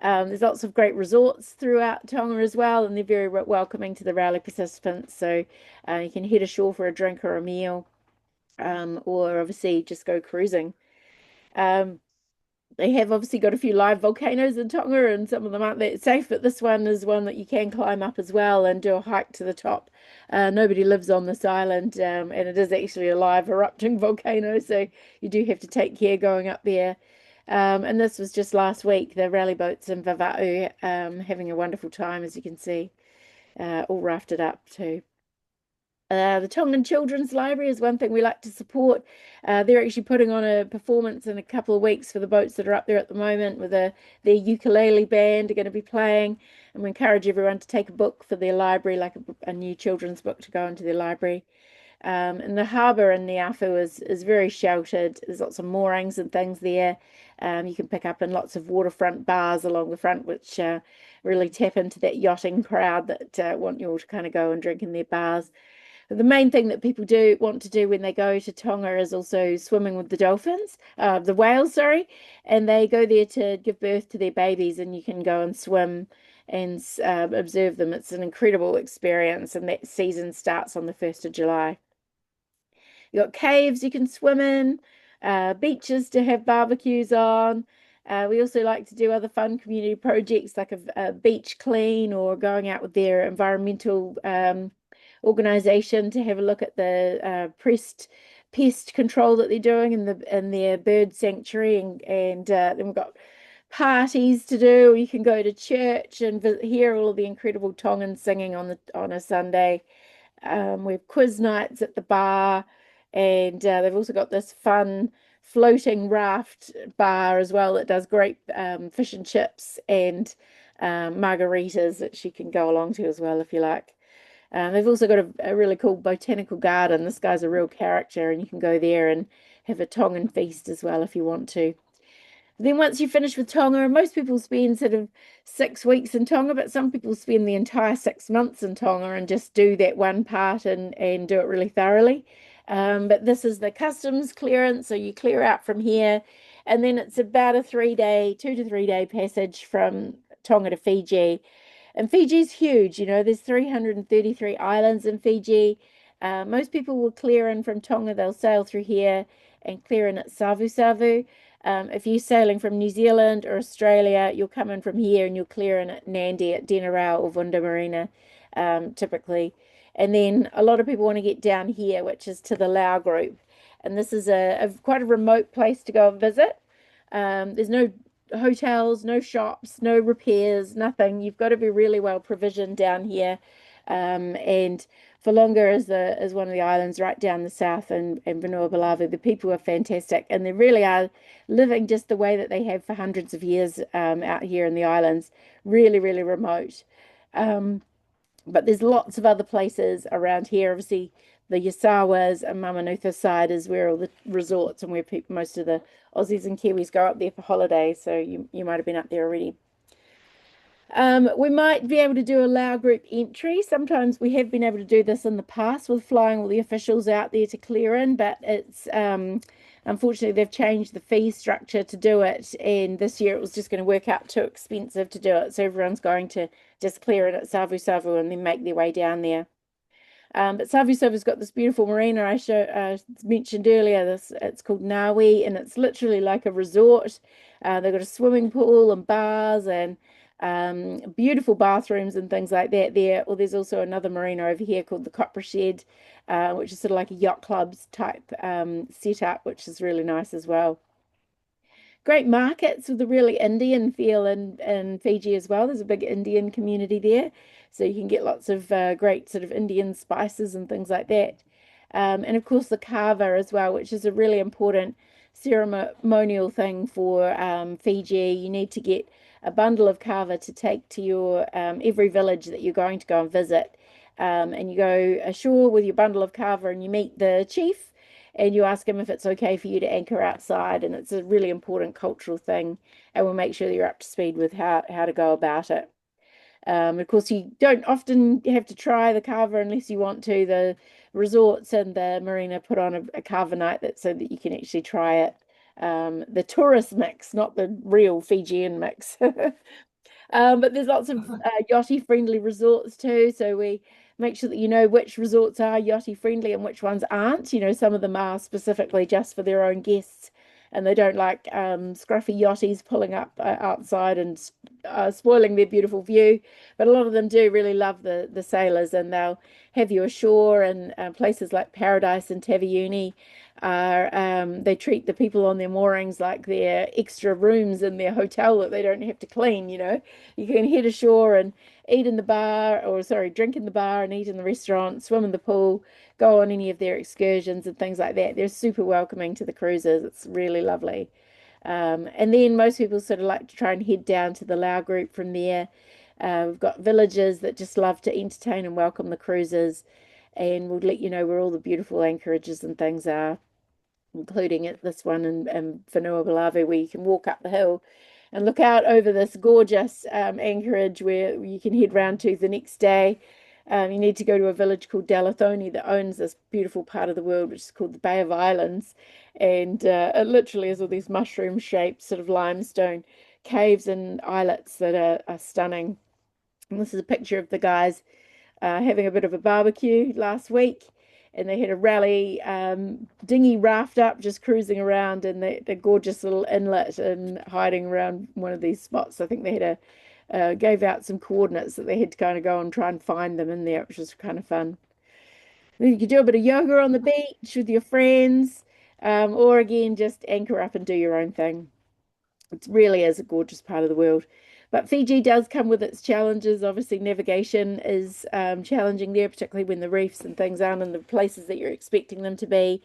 [SPEAKER 1] There's lots of great resorts throughout Tonga as well, and they're very welcoming to the rally participants. So you can head ashore for a drink or a meal, or obviously just go cruising. They have obviously got a few live volcanoes in Tonga, and some of them aren't that safe, but this one is one that you can climb up as well and do a hike to the top. Nobody lives on this island, and it is actually a live erupting volcano, so you do have to take care going up there. And this was just last week, the rally boats in Vava'u, having a wonderful time, as you can see, all rafted up too. The Tongan Children's Library is one thing we like to support. They're actually putting on a performance in a couple of weeks for the boats that are up there at the moment with their ukulele band are going to be playing. And we encourage everyone to take a book for their library, like a new children's book to go into their library. And the harbour in Niafu is very sheltered. There's lots of moorings and things there. You can pick up in lots of waterfront bars along the front, which really tap into that yachting crowd that want you all to kind of go and drink in their bars. The main thing that people do want to do when they go to Tonga is also swimming with the dolphins, the whales, sorry, and they go there to give birth to their babies, and you can go and swim and observe them. It's an incredible experience, and that season starts on the 1st of July. You got caves you can swim in, beaches to have barbecues on. We also like to do other fun community projects like a beach clean or going out with their environmental organization to have a look at the pest control that they're doing in their bird sanctuary, and then we've got parties to do. You can go to church and hear all of the incredible Tongan singing on a Sunday. We have quiz nights at the bar, and they've also got this fun floating raft bar as well that does great fish and chips and margaritas that you can go along to as well if you like. They've also got a really cool botanical garden. This guy's a real character, and you can go there and have a Tongan feast as well if you want to. Then once you finish with Tonga, most people spend sort of 6 weeks in Tonga, but some people spend the entire 6 months in Tonga and just do that one part and do it really thoroughly. But this is the customs clearance, so you clear out from here, and then it's about a 3-day, 2 to 3 day passage from Tonga to Fiji. And Fiji's huge, there's 333 islands in Fiji. Most people will clear in from Tonga, they'll sail through here and clear in at Savu Savu. If you're sailing from New Zealand or Australia, you'll come in from here and you'll clear in at Nandi, at Denarau or Vunda Marina, typically. And then a lot of people want to get down here, which is to the Lau group. And this is quite a remote place to go and visit. There's no hotels, no shops, no repairs, nothing. You've got to be really well provisioned down here. And Whalonga is one of the islands right down the south, and Vanua Balavu. The people are fantastic, and they really are living just the way that they have for hundreds of years out here in the islands. Really, really remote. But there's lots of other places around here. Obviously, the Yasawas and Mamanuca side is where all the resorts and where most of the Aussies and Kiwis go up there for holidays. So you might have been up there already. We might be able to do a Lao group entry. Sometimes we have been able to do this in the past with flying all the officials out there to clear in, but it's unfortunately they've changed the fee structure to do it, and this year it was just going to work out too expensive to do it. So everyone's going to just clear it at Savu Savu and then make their way down there. But Savu Savu's got this beautiful marina mentioned earlier. It's called Nawi, and it's literally like a resort. They've got a swimming pool and bars and beautiful bathrooms and things like that there. Or there's also another marina over here called the Copra Shed, which is sort of like a yacht clubs type setup, which is really nice as well. Great markets with a really Indian feel in Fiji as well. There's a big Indian community there, so you can get lots of great sort of Indian spices and things like that. And of course, the kava as well, which is a really important ceremonial thing for Fiji. You need to get a bundle of kava to take to your every village that you're going to go and visit. And you go ashore with your bundle of kava and you meet the chief and you ask him if it's okay for you to anchor outside. And it's a really important cultural thing. And we'll make sure that you're up to speed with how to go about it. Of course, you don't often have to try the kava unless you want to. The resorts and the marina put on a kava night that so that you can actually try it. The tourist mix, not the real Fijian mix. But there's lots of yachty friendly resorts too. So we make sure that you know which resorts are yachty friendly and which ones aren't. You know, some of them are specifically just for their own guests and they don't like scruffy yachties pulling up outside and spoiling their beautiful view. But a lot of them do really love the sailors and they'll have you ashore and places like Paradise and Taveuni are they treat the people on their moorings like they're extra rooms in their hotel that they don't have to clean, you know. You can head ashore and eat in the bar, or sorry, drink in the bar and eat in the restaurant, swim in the pool, go on any of their excursions and things like that. They're super welcoming to the cruisers. It's really lovely. And then most people sort of like to try and head down to the Lao group from there. We've got villages that just love to entertain and welcome the cruisers, and we'll let you know where all the beautiful anchorages and things are, including at this one in Whenua Balawe, where you can walk up the hill and look out over this gorgeous anchorage where you can head round to the next day. You need to go to a village called Dalathoni that owns this beautiful part of the world, which is called the Bay of Islands. And it literally is all these mushroom shaped sort of limestone caves and islets that are stunning. And this is a picture of the guys having a bit of a barbecue last week. And they had a rally dinghy raft up, just cruising around in the gorgeous little inlet and hiding around one of these spots. I think they had gave out some coordinates that they had to kind of go and try and find them in there, which was kind of fun. Then you could do a bit of yoga on the beach with your friends, or again, just anchor up and do your own thing. It really is a gorgeous part of the world. But Fiji does come with its challenges. Obviously, navigation is challenging there, particularly when the reefs and things aren't in the places that you're expecting them to be.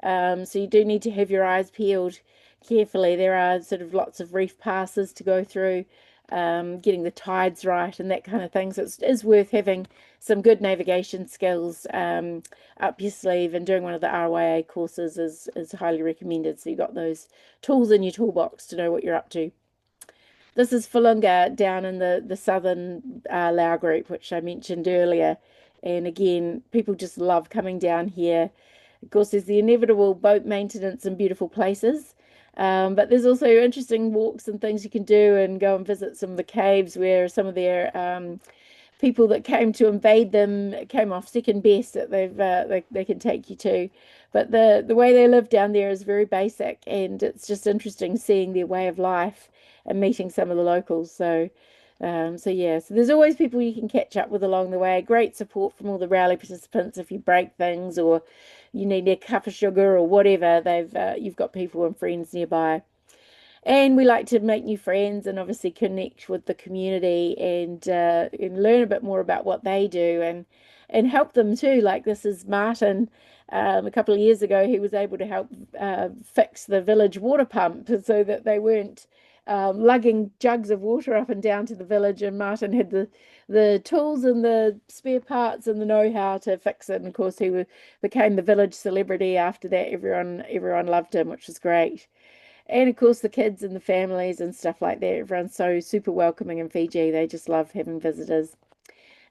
[SPEAKER 1] So you do need to have your eyes peeled carefully. There are sort of lots of reef passes to go through, getting the tides right and that kind of thing. So it is worth having some good navigation skills up your sleeve, and doing one of the RYA courses is highly recommended. So you've got those tools in your toolbox to know what you're up to. This is Falunga down in the southern Lao group, which I mentioned earlier. And again, people just love coming down here. Of course, there's the inevitable boat maintenance and beautiful places. But there's also interesting walks and things you can do and go and visit some of the caves where some of their people that came to invade them came off second best that they can take you to. But the way they live down there is very basic, and it's just interesting seeing their way of life and meeting some of the locals. So yeah, so there's always people you can catch up with along the way. Great support from all the rally participants if you break things or you need a cup of sugar or whatever. You've got people and friends nearby. And we like to make new friends and obviously connect with the community and learn a bit more about what they do and help them too. Like this is Martin. A couple of years ago, he was able to help fix the village water pump so that they weren't lugging jugs of water up and down to the village. And Martin had the tools and the spare parts and the know-how to fix it. And of course, became the village celebrity after that. Everyone loved him, which was great. And of course, the kids and the families and stuff like that. Everyone's so super welcoming in Fiji. They just love having visitors.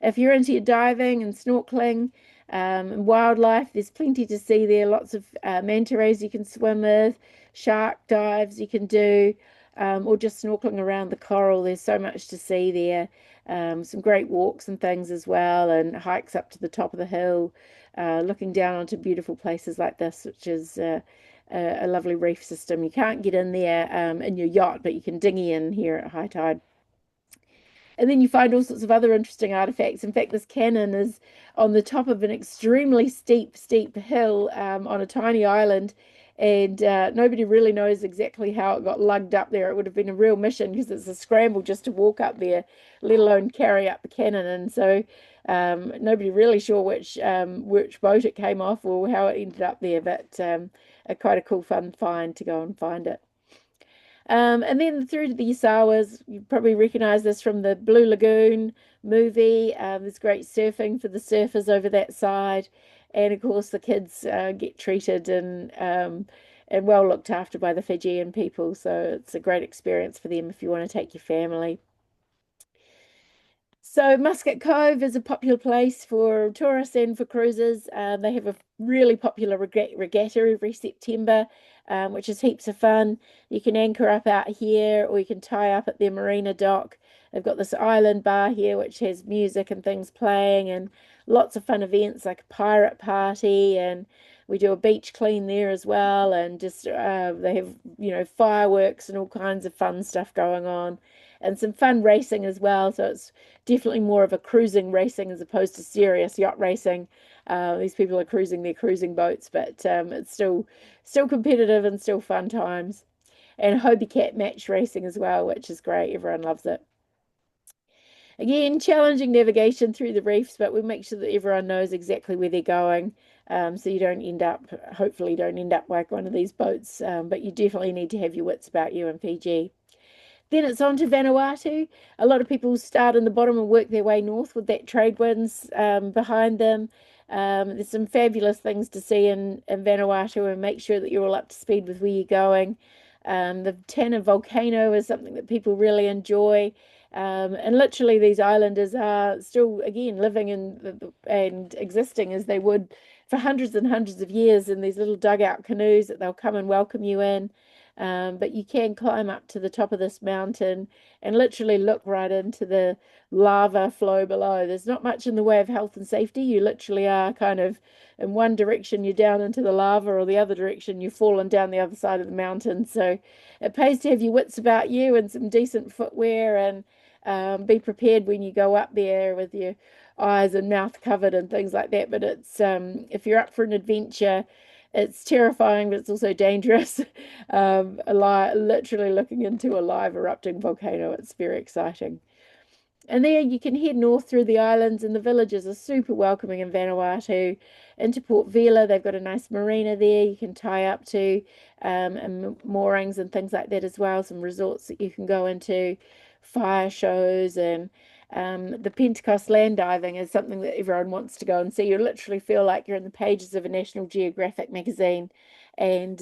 [SPEAKER 1] If you're into your diving and snorkeling and wildlife, there's plenty to see there. Lots of manta rays you can swim with, shark dives you can do, or just snorkeling around the coral. There's so much to see there. Some great walks and things as well, and hikes up to the top of the hill, looking down onto beautiful places like this, which is a lovely reef system. You can't get in there in your yacht, but you can dinghy in here at high tide. And then you find all sorts of other interesting artifacts. In fact, this cannon is on the top of an extremely steep hill on a tiny island. And nobody really knows exactly how it got lugged up there. It would have been a real mission because it's a scramble just to walk up there, let alone carry up the cannon. And so nobody really sure which boat it came off or how it ended up there. But quite a cool, fun find to go and find it. And then through to the Yasawas, you probably recognize this from the Blue Lagoon movie. There's great surfing for the surfers over that side. And of course, the kids get treated and well looked after by the Fijian people. So it's a great experience for them if you want to take your family. So Muscat Cove is a popular place for tourists and for cruisers. They have a really popular regatta every September, which is heaps of fun. You can anchor up out here, or you can tie up at their marina dock. They've got this island bar here, which has music and things playing, and lots of fun events like a pirate party, and we do a beach clean there as well. And just they have fireworks and all kinds of fun stuff going on, and some fun racing as well. So it's definitely more of a cruising racing as opposed to serious yacht racing. These people are cruising their cruising boats, but it's still competitive and still fun times. And Hobie Cat match racing as well, which is great. Everyone loves it. Again, challenging navigation through the reefs, but we make sure that everyone knows exactly where they're going. So you hopefully don't end up like one of these boats, but you definitely need to have your wits about you in Fiji. Then it's on to Vanuatu. A lot of people start in the bottom and work their way north with that trade winds behind them. There's some fabulous things to see in Vanuatu, and make sure that you're all up to speed with where you're going. The Tanna volcano is something that people really enjoy. And literally, these islanders are still, again, living and existing as they would for hundreds and hundreds of years in these little dugout canoes that they'll come and welcome you in. But you can climb up to the top of this mountain and literally look right into the lava flow below. There's not much in the way of health and safety. You literally are kind of in one direction, you're down into the lava, or the other direction, you've fallen down the other side of the mountain. So it pays to have your wits about you and some decent footwear, and be prepared when you go up there with your eyes and mouth covered and things like that. But it's if you're up for an adventure, it's terrifying, but it's also dangerous. Literally looking into a live erupting volcano. It's very exciting. And there you can head north through the islands, and the villages are super welcoming in Vanuatu. Into Port Vila, they've got a nice marina there you can tie up to, and moorings and things like that as well. Some resorts that you can go into, fire shows, and the Pentecost land diving is something that everyone wants to go and see. You literally feel like you're in the pages of a National Geographic magazine. And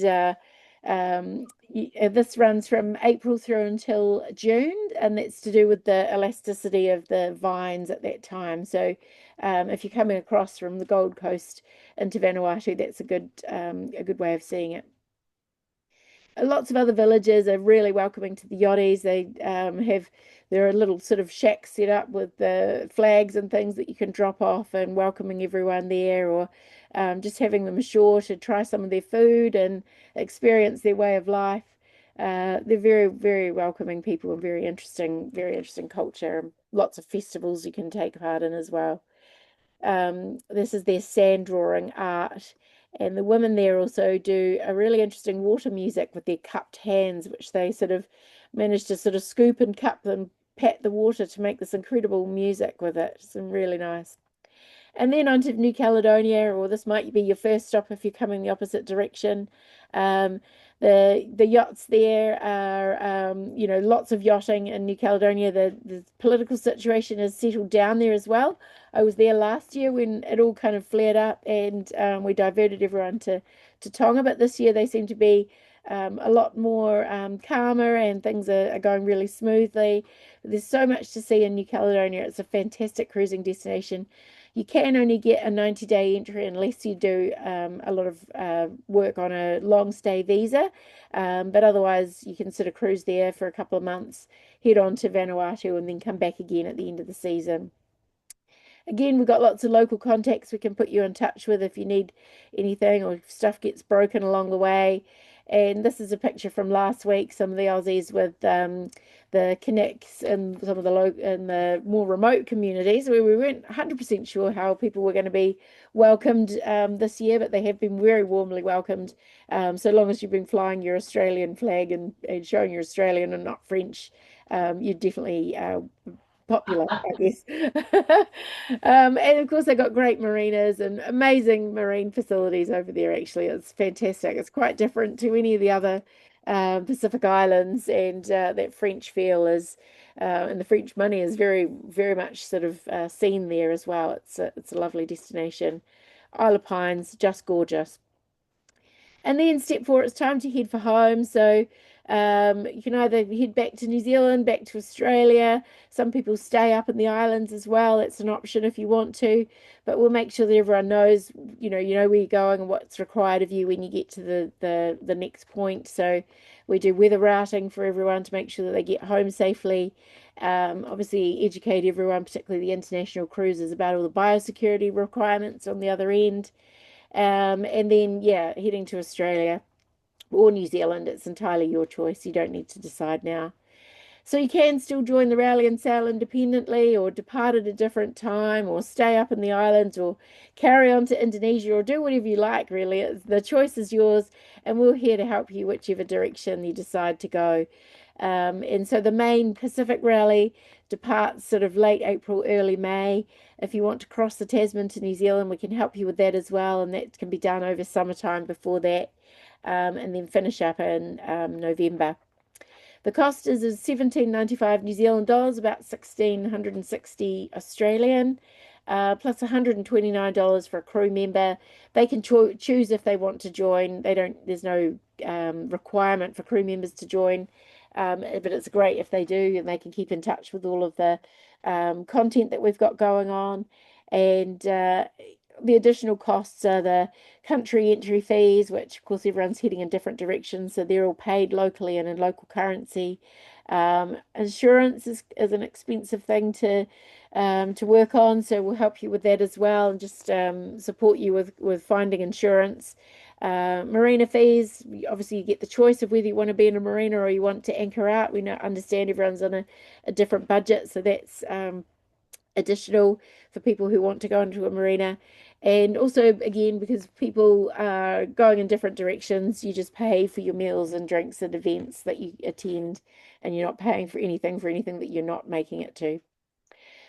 [SPEAKER 1] this runs from April through until June, and that's to do with the elasticity of the vines at that time. So if you're coming across from the Gold Coast into Vanuatu, that's a good way of seeing it. Lots of other villages are really welcoming to the yachties. There are little sort of shacks set up with the flags and things that you can drop off, and welcoming everyone there, or just having them ashore to try some of their food and experience their way of life. They're very, very welcoming people, and very interesting culture. Lots of festivals you can take part in as well. This is their sand drawing art. And the women there also do a really interesting water music with their cupped hands, which they sort of manage to sort of scoop and cup and pat the water to make this incredible music with it. It's really nice. And then on to New Caledonia, or this might be your first stop if you're coming the opposite direction. The yachts there are, lots of yachting in New Caledonia. The political situation has settled down there as well. I was there last year when it all kind of flared up, and we diverted everyone to Tonga. But this year they seem to be a lot more calmer, and things are going really smoothly. There's so much to see in New Caledonia. It's a fantastic cruising destination. You can only get a 90-day entry unless you do a lot of work on a long stay visa. But otherwise, you can sort of cruise there for a couple of months, head on to Vanuatu, and then come back again at the end of the season. Again, we've got lots of local contacts we can put you in touch with if you need anything or if stuff gets broken along the way. And this is a picture from last week, some of the Aussies with the connects and some of the more remote communities where we weren't 100% sure how people were going to be welcomed this year, but they have been very warmly welcomed. So long as you've been flying your Australian flag and showing you're Australian and not French, you're definitely popular, I guess. And of course, they've got great marinas and amazing marine facilities over there, actually. It's fantastic. It's quite different to any of the other Pacific Islands, and that French feel is, and the French money is very, very much sort of seen there as well. It's a lovely destination. Isle of Pines, just gorgeous. And then step four, it's time to head for home. So you can either head back to New Zealand, back to Australia. Some people stay up in the islands as well. It's an option if you want to, but we'll make sure that everyone knows, you know where you're going and what's required of you when you get to the next point. So we do weather routing for everyone to make sure that they get home safely. Obviously, educate everyone, particularly the international cruisers, about all the biosecurity requirements on the other end. And then, yeah, heading to Australia or New Zealand, it's entirely your choice. You don't need to decide now. So you can still join the rally and sail independently, or depart at a different time, or stay up in the islands, or carry on to Indonesia, or do whatever you like, really. The choice is yours, and we're here to help you whichever direction you decide to go. And so the main Pacific rally departs sort of late April, early May. If you want to cross the Tasman to New Zealand, we can help you with that as well, and that can be done over summertime before that, and then finish up in November. The cost is 17.95 New Zealand dollars, about 1,660 Australian, plus $129 for a crew member. They can choose if they want to join. There's no requirement for crew members to join, but it's great if they do, and they can keep in touch with all of the content that we've got going on. And the additional costs are the country entry fees, which of course everyone's heading in different directions, so they're all paid locally and in local currency. Insurance is an expensive thing to work on, so we'll help you with that as well, and just support you with finding insurance. Marina fees, obviously you get the choice of whether you want to be in a marina or you want to anchor out. We understand everyone's on a different budget, so that's additional for people who want to go into a marina. And also, again, because people are going in different directions, you just pay for your meals and drinks and events that you attend, and you're not paying for anything that you're not making it to.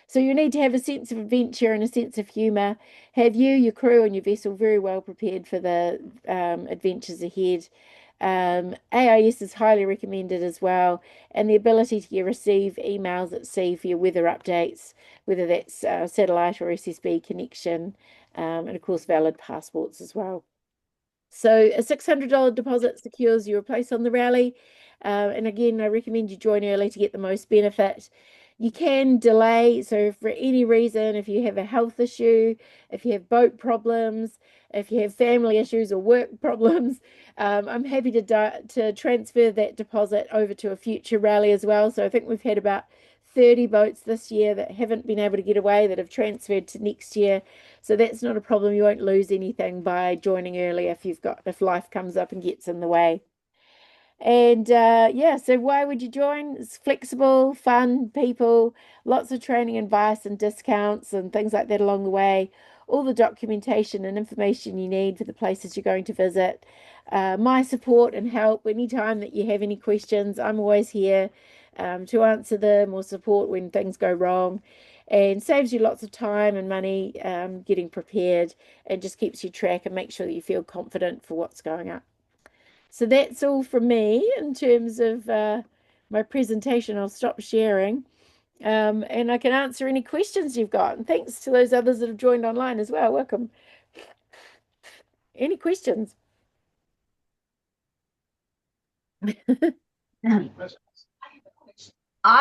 [SPEAKER 1] So you need to have a sense of adventure and a sense of humour. Have you, your crew, and your vessel very well prepared for the adventures ahead. AIS is highly recommended as well, and the ability to receive emails at sea for your weather updates, whether that's satellite or SSB connection, and of course valid passports as well. So a $600 deposit secures your place on the rally. And again, I recommend you join early to get the most benefit. You can delay. So for any reason, if you have a health issue, if you have boat problems, if you have family issues or work problems, I'm happy to transfer that deposit over to a future rally as well. So I think we've had about 30 boats this year that haven't been able to get away that have transferred to next year. So that's not a problem. You won't lose anything by joining early if life comes up and gets in the way. And yeah, so why would you join? It's flexible, fun, people, lots of training advice and discounts and things like that along the way. All the documentation and information you need for the places you're going to visit. My support and help anytime that you have any questions. I'm always here to answer them or support when things go wrong, and saves you lots of time and money getting prepared, and just keeps you track and makes sure that you feel confident for what's going on. So that's all from me in terms of my presentation. I'll stop sharing, and I can answer any questions you've got. And thanks to those others that have joined online as well. Welcome. Any questions?
[SPEAKER 3] I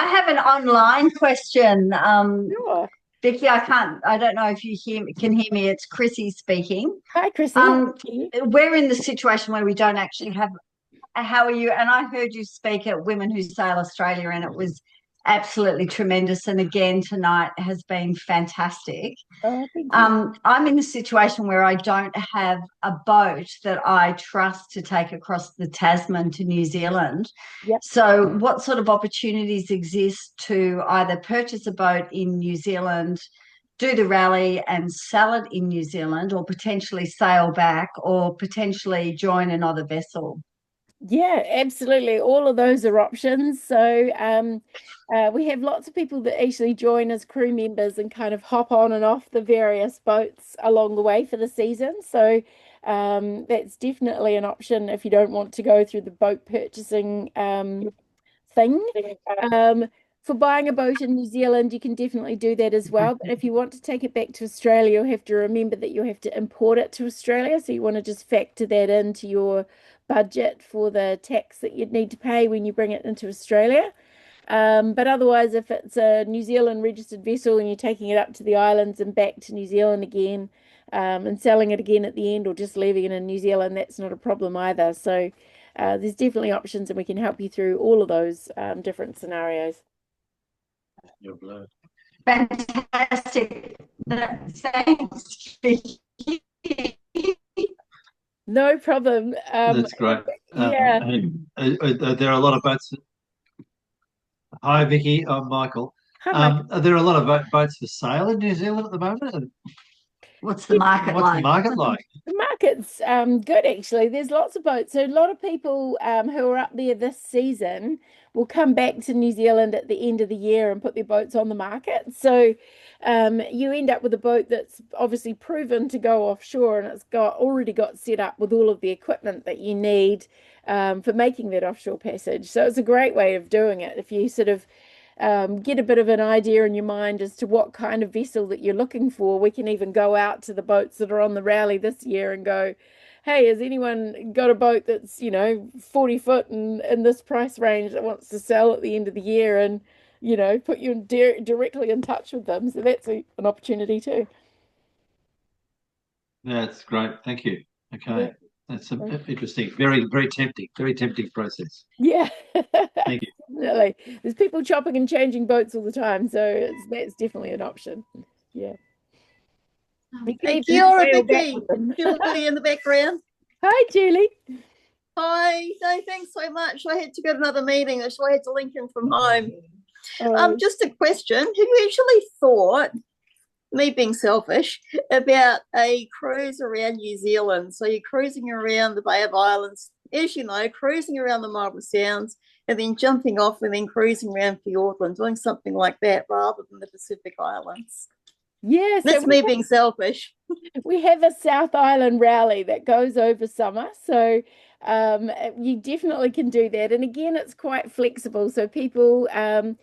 [SPEAKER 3] have an online question.
[SPEAKER 1] Sure.
[SPEAKER 3] Vicky, I don't know if you can hear me. It's Chrissy speaking.
[SPEAKER 1] Hi, Chrissy. How
[SPEAKER 3] Um,
[SPEAKER 1] are you?
[SPEAKER 3] we're in the situation where we don't actually have. How are you? And I heard you speak at Women Who Sail Australia, and it was absolutely tremendous. And again, tonight has been fantastic.
[SPEAKER 1] Oh, thank you.
[SPEAKER 3] I'm in a situation where I don't have a boat that I trust to take across the Tasman to New Zealand.
[SPEAKER 1] Yep.
[SPEAKER 3] So, what sort of opportunities exist to either purchase a boat in New Zealand, do the rally and sell it in New Zealand, or potentially sail back, or potentially join another vessel?
[SPEAKER 1] Yeah, absolutely. All of those are options. So we have lots of people that actually join as crew members and kind of hop on and off the various boats along the way for the season. So that's definitely an option if you don't want to go through the boat purchasing thing. Um, for buying a boat in New Zealand, you can definitely do that as well. But if you want to take it back to Australia, you'll have to remember that you'll have to import it to Australia. So you want to just factor that into your budget for the tax that you'd need to pay when you bring it into Australia. But otherwise, if it's a New Zealand registered vessel and you're taking it up to the islands and back to New Zealand again, and selling it again at the end or just leaving it in New Zealand, that's not a problem either. So there's definitely options and we can help you through all of those different scenarios.
[SPEAKER 3] Your blood. Fantastic. Thanks, Vicky.
[SPEAKER 1] No problem.
[SPEAKER 4] That's great.
[SPEAKER 1] Yeah.
[SPEAKER 4] There are a lot of boats. Hi, Vicky. I'm Michael.
[SPEAKER 1] Hi, Mike.
[SPEAKER 4] Are there a lot of boats for sale in New Zealand at the moment? And
[SPEAKER 3] What's the market
[SPEAKER 4] what's the
[SPEAKER 3] like?
[SPEAKER 4] market like?
[SPEAKER 1] The market's good actually. There's lots of boats. So a lot of people who are up there this season will come back to New Zealand at the end of the year and put their boats on the market. So you end up with a boat that's obviously proven to go offshore and it's got already got set up with all of the equipment that you need for making that offshore passage. So it's a great way of doing it if you sort of get a bit of an idea in your mind as to what kind of vessel that you're looking for. We can even go out to the boats that are on the rally this year and go, hey, has anyone got a boat that's, 40 foot and in this price range that wants to sell at the end of the year and, put you directly in touch with them. So that's an opportunity too.
[SPEAKER 4] That's great. Thank you.
[SPEAKER 1] Yeah.
[SPEAKER 4] Okay. That's interesting. Very, very tempting. Very tempting process.
[SPEAKER 1] Yeah.
[SPEAKER 4] Thank you.
[SPEAKER 1] Definitely. There's people chopping and changing boats all the time, so that's definitely an option. Yeah. You can
[SPEAKER 2] Hey,
[SPEAKER 1] even
[SPEAKER 2] kia ora,
[SPEAKER 1] sail back
[SPEAKER 2] Vicky.
[SPEAKER 1] with them.
[SPEAKER 2] Julie in the background.
[SPEAKER 1] Hi, Julie.
[SPEAKER 2] Hi. No, thanks so much. I had to go to another meeting, so I had to link in from home. Just a question. Have you actually thought, me being selfish, about a cruise around New Zealand? So you're cruising around the Bay of Islands, as you know, cruising around the Marlborough Sounds, and then jumping off and then cruising around Fiordland, doing something like that rather than the Pacific Islands.
[SPEAKER 1] Yeah, so
[SPEAKER 2] That's me being selfish.
[SPEAKER 1] we have a South Island rally that goes over summer. So you definitely can do that. And again, it's quite flexible. So people generally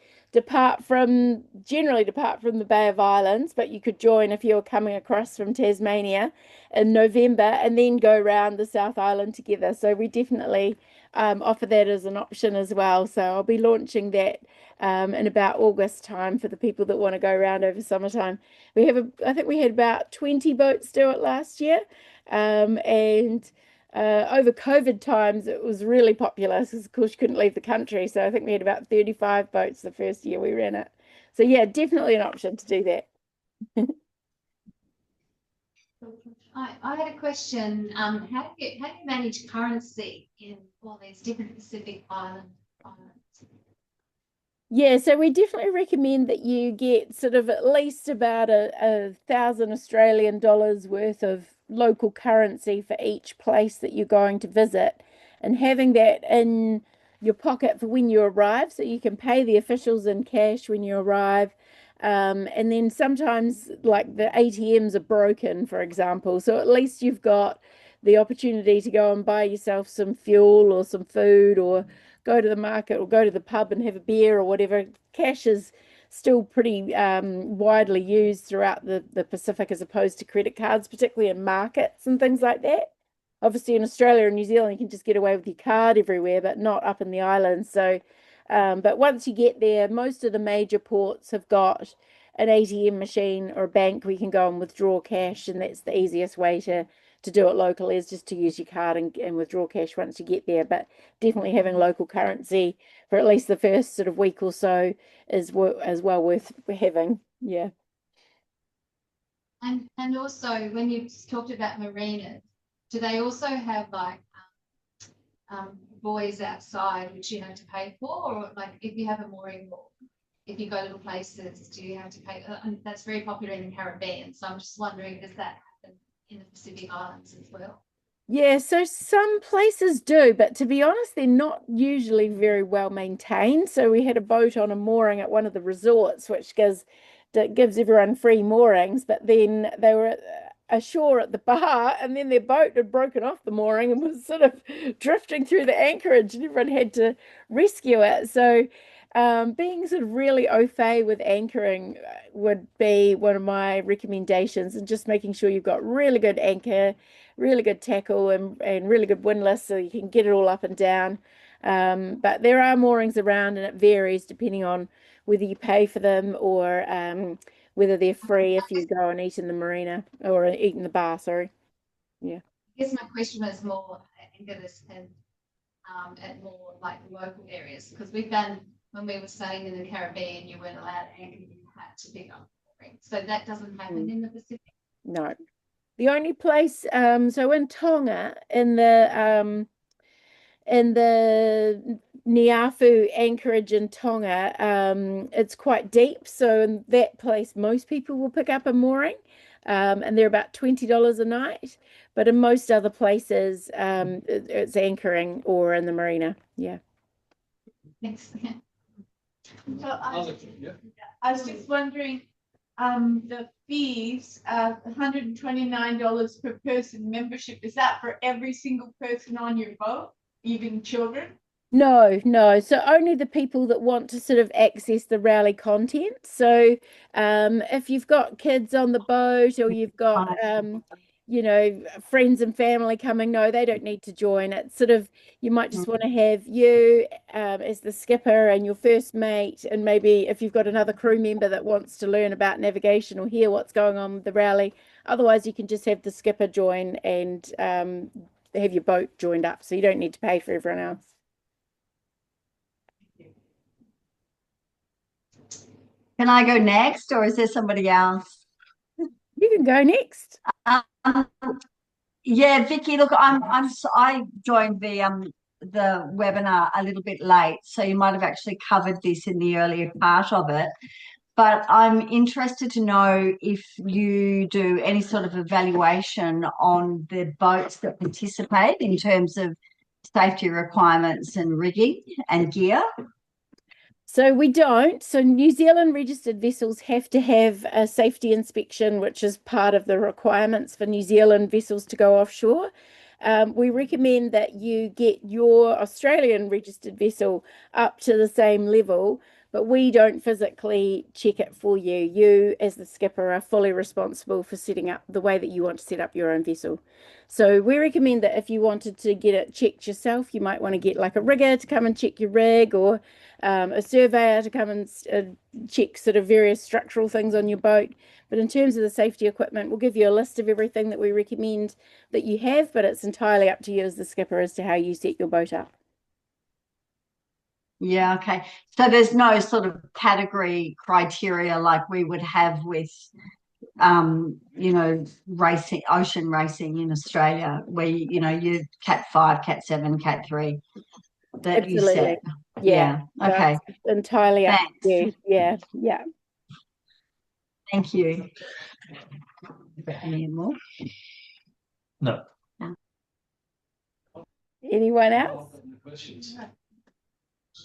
[SPEAKER 1] depart from the Bay of Islands, but you could join if you're coming across from Tasmania in November and then go around the South Island together. So we definitely offer that as an option as well. So I'll be launching that in about August time for the people that want to go around over summertime. I think we had about 20 boats do it last year. And over COVID times, it was really popular because, of course, you couldn't leave the country. So I think we had about 35 boats the first year we ran it. So yeah, definitely an option to do that.
[SPEAKER 5] I had a question. How do you manage currency in all these different Pacific islands?
[SPEAKER 1] Yeah, so we definitely recommend that you get sort of at least about a thousand Australian dollars worth of local currency for each place that you're going to visit, and having that in your pocket for when you arrive, so you can pay the officials in cash when you arrive. And then sometimes, like the ATMs are broken, for example, so at least you've got the opportunity to go and buy yourself some fuel or some food or go to the market or go to the pub and have a beer or whatever. Cash is still pretty widely used throughout the Pacific as opposed to credit cards, particularly in markets and things like that. obviously in Australia and New Zealand, you can just get away with your card everywhere, but not up in the islands. So, but once you get there, most of the major ports have got an ATM machine or a bank where you can go and withdraw cash, and that's the easiest way to do it locally, is just to use your card and withdraw cash once you get there. But definitely having local currency for at least the first sort of week or so is as well worth having. Yeah.
[SPEAKER 5] And also, when you talked about marinas, do they also have like buoys outside which you have to pay for, or like if you have a mooring board, if you go to places, do you have to pay? And that's very popular in the Caribbean. So I'm just wondering, does that happen in the Pacific Islands as well?
[SPEAKER 1] Yeah, so some places do, but to be honest, they're not usually very well maintained. So we had a boat on a mooring at one of the resorts, which gives everyone free moorings, but then they were ashore at the bar, and then their boat had broken off the mooring and was sort of drifting through the anchorage, and everyone had to rescue it. So being sort of really au fait with anchoring would be one of my recommendations, and just making sure you've got really good anchor, really good tackle, and really good windlass so you can get it all up and down. But there are moorings around, and it varies depending on whether you pay for them or whether they're free if you go and eat in the marina or eat in the bar, sorry. Yeah.
[SPEAKER 5] I guess my question was more Angus and at more like local areas, because we've done, when we were staying in the Caribbean, you weren't allowed to anchor, you had to pick up mooring. So that doesn't happen in the Pacific.
[SPEAKER 1] No. The only place, so in Tonga, in the Niafu anchorage in Tonga, it's quite deep. So in that place, most people will pick up a mooring, and they're about $20 a night. But in most other places, it's anchoring or in the marina. Yeah.
[SPEAKER 5] Thanks.
[SPEAKER 6] So I was just wondering, the fees are $129 per person membership. Is that for every single person on your boat, even children?
[SPEAKER 1] No. So only the people that want to sort of access the rally content. So if you've got kids on the boat, or you've got friends and family coming, no, they don't need to join. It's sort of, you might just want to have you as the skipper and your first mate, and maybe if you've got another crew member that wants to learn about navigation or hear what's going on with the rally. Otherwise, you can just have the skipper join and have your boat joined up, so you don't need to pay for everyone else.
[SPEAKER 3] Can I go next, or is there somebody else?
[SPEAKER 1] You can go next.
[SPEAKER 3] Yeah, Vicky. Look, I joined the webinar a little bit late, so you might have actually covered this in the earlier part of it. But I'm interested to know if you do any sort of evaluation on the boats that participate in terms of safety requirements and rigging and gear.
[SPEAKER 1] So we don't. So New Zealand registered vessels have to have a safety inspection, which is part of the requirements for New Zealand vessels to go offshore. We recommend that you get your Australian registered vessel up to the same level, but we don't physically check it for you. You, as the skipper, are fully responsible for setting up the way that you want to set up your own vessel. So we recommend that if you wanted to get it checked yourself, you might want to get like a rigger to come and check your rig, or a surveyor to come and check sort of various structural things on your boat. But in terms of the safety equipment, we'll give you a list of everything that we recommend that you have, but it's entirely up to you as the skipper as to how you set your boat up.
[SPEAKER 3] Yeah, okay. So there's no sort of category criteria like we would have with racing, ocean racing in Australia, where you Cat 5, Cat 7, Cat 3 that
[SPEAKER 1] Absolutely.
[SPEAKER 3] you set.
[SPEAKER 1] Yeah.
[SPEAKER 3] Okay.
[SPEAKER 1] Entirely up to you. Yeah.
[SPEAKER 3] Thank you. Any more?
[SPEAKER 4] No.
[SPEAKER 1] Anyone else?
[SPEAKER 7] Questions?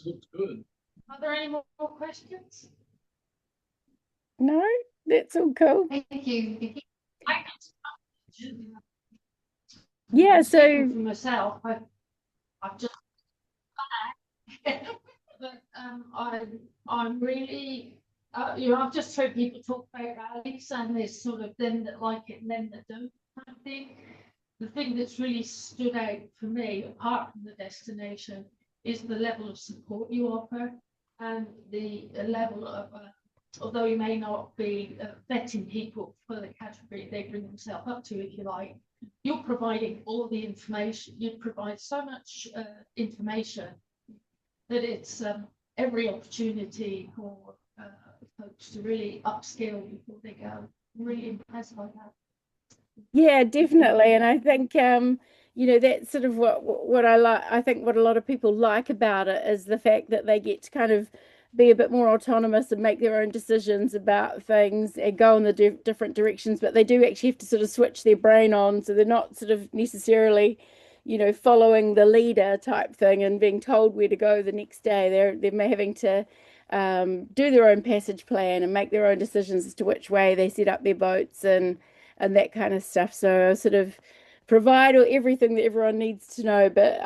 [SPEAKER 7] Looks good.
[SPEAKER 6] Are there any more questions?
[SPEAKER 1] No, that's all cool.
[SPEAKER 5] Thank you, Vicky.
[SPEAKER 1] Yeah, so
[SPEAKER 6] For myself, I've just but I'm really I've just heard people talk about rallies, and there's sort of them that like it and them that don't, kind of thing.
[SPEAKER 8] the thing that's really stood out for me, apart from the destination, is the level of support you offer and the level of, although you may not be vetting people for the category they bring themselves up to, if you like, you're providing all the information. You provide so much information that it's every opportunity for folks to really upskill before they go. Really impressed by that.
[SPEAKER 1] Yeah, definitely. And I think that's sort of what I like. I think what a lot of people like about it is the fact that they get to kind of be a bit more autonomous and make their own decisions about things and go in the different directions, but they do actually have to sort of switch their brain on, so they're not sort of necessarily, following the leader type thing and being told where to go the next day. They're having to do their own passage plan and make their own decisions as to which way they set up their boats and that kind of stuff. So I sort of provide everything that everyone needs to know, but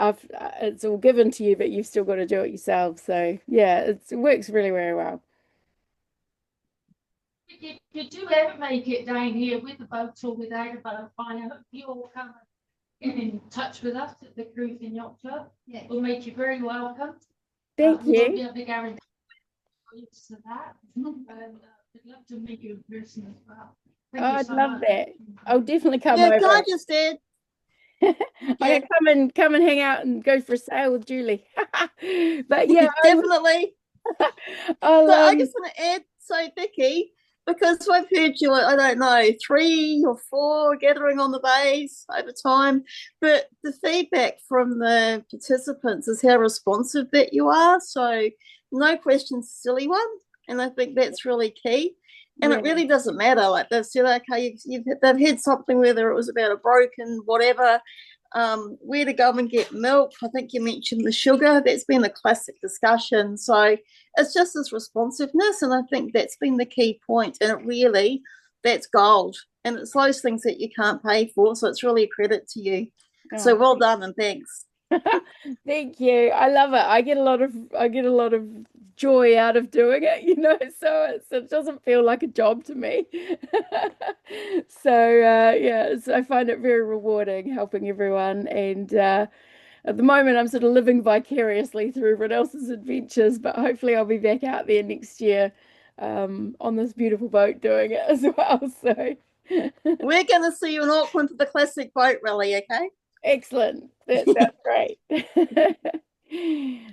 [SPEAKER 1] it's all given to you, but you've still got to do it yourself. So yeah, it works really, very well.
[SPEAKER 8] If you do ever make it down here with a boat or without a boat, I hope you'll come and get in touch with us at the Cruising Yacht Club.
[SPEAKER 5] Yeah.
[SPEAKER 8] We'll make you very welcome.
[SPEAKER 1] Thank you.
[SPEAKER 8] We'll be able to guarantee for that. And we'd love to meet you in person as well.
[SPEAKER 1] I'd love that. I'll definitely come
[SPEAKER 2] Yeah,
[SPEAKER 1] over.
[SPEAKER 2] can I just add?
[SPEAKER 1] I can come and hang out and go for a sail with Julie. But yeah,
[SPEAKER 2] definitely. I just want to add, so Vicky, because I've heard you, I don't know, 3 or 4 gathering on the bays over time, but the feedback from the participants is how responsive that you are. So no question's a silly one, and I think that's really key. And it really doesn't matter. Like they've said, okay, they've had something, whether it was about a broken whatever, where to go and get milk. I think you mentioned the sugar. That's been a classic discussion. So it's just this responsiveness, and I think that's been the key point. And it really, that's gold. And it's those things that you can't pay for. So it's really a credit to you. Oh. So well done and thanks.
[SPEAKER 1] Thank you. I love it. I get a lot of joy out of doing it, so it doesn't feel like a job to me. So I find it very rewarding helping everyone, and at the moment I'm sort of living vicariously through everyone else's adventures, but hopefully I'll be back out there next year on this beautiful boat doing it as well. So
[SPEAKER 2] we're going to see you in Auckland for the Classic Boat Rally, okay?
[SPEAKER 1] Excellent. That sounds great.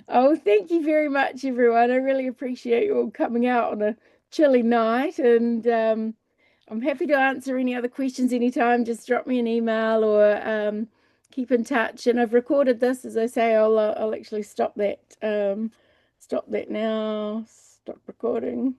[SPEAKER 1] Oh, thank you very much, everyone. I really appreciate you all coming out on a chilly night, and I'm happy to answer any other questions anytime. Just drop me an email or keep in touch. And I've recorded this, as I say. I'll actually stop that. Stop that now. Stop recording.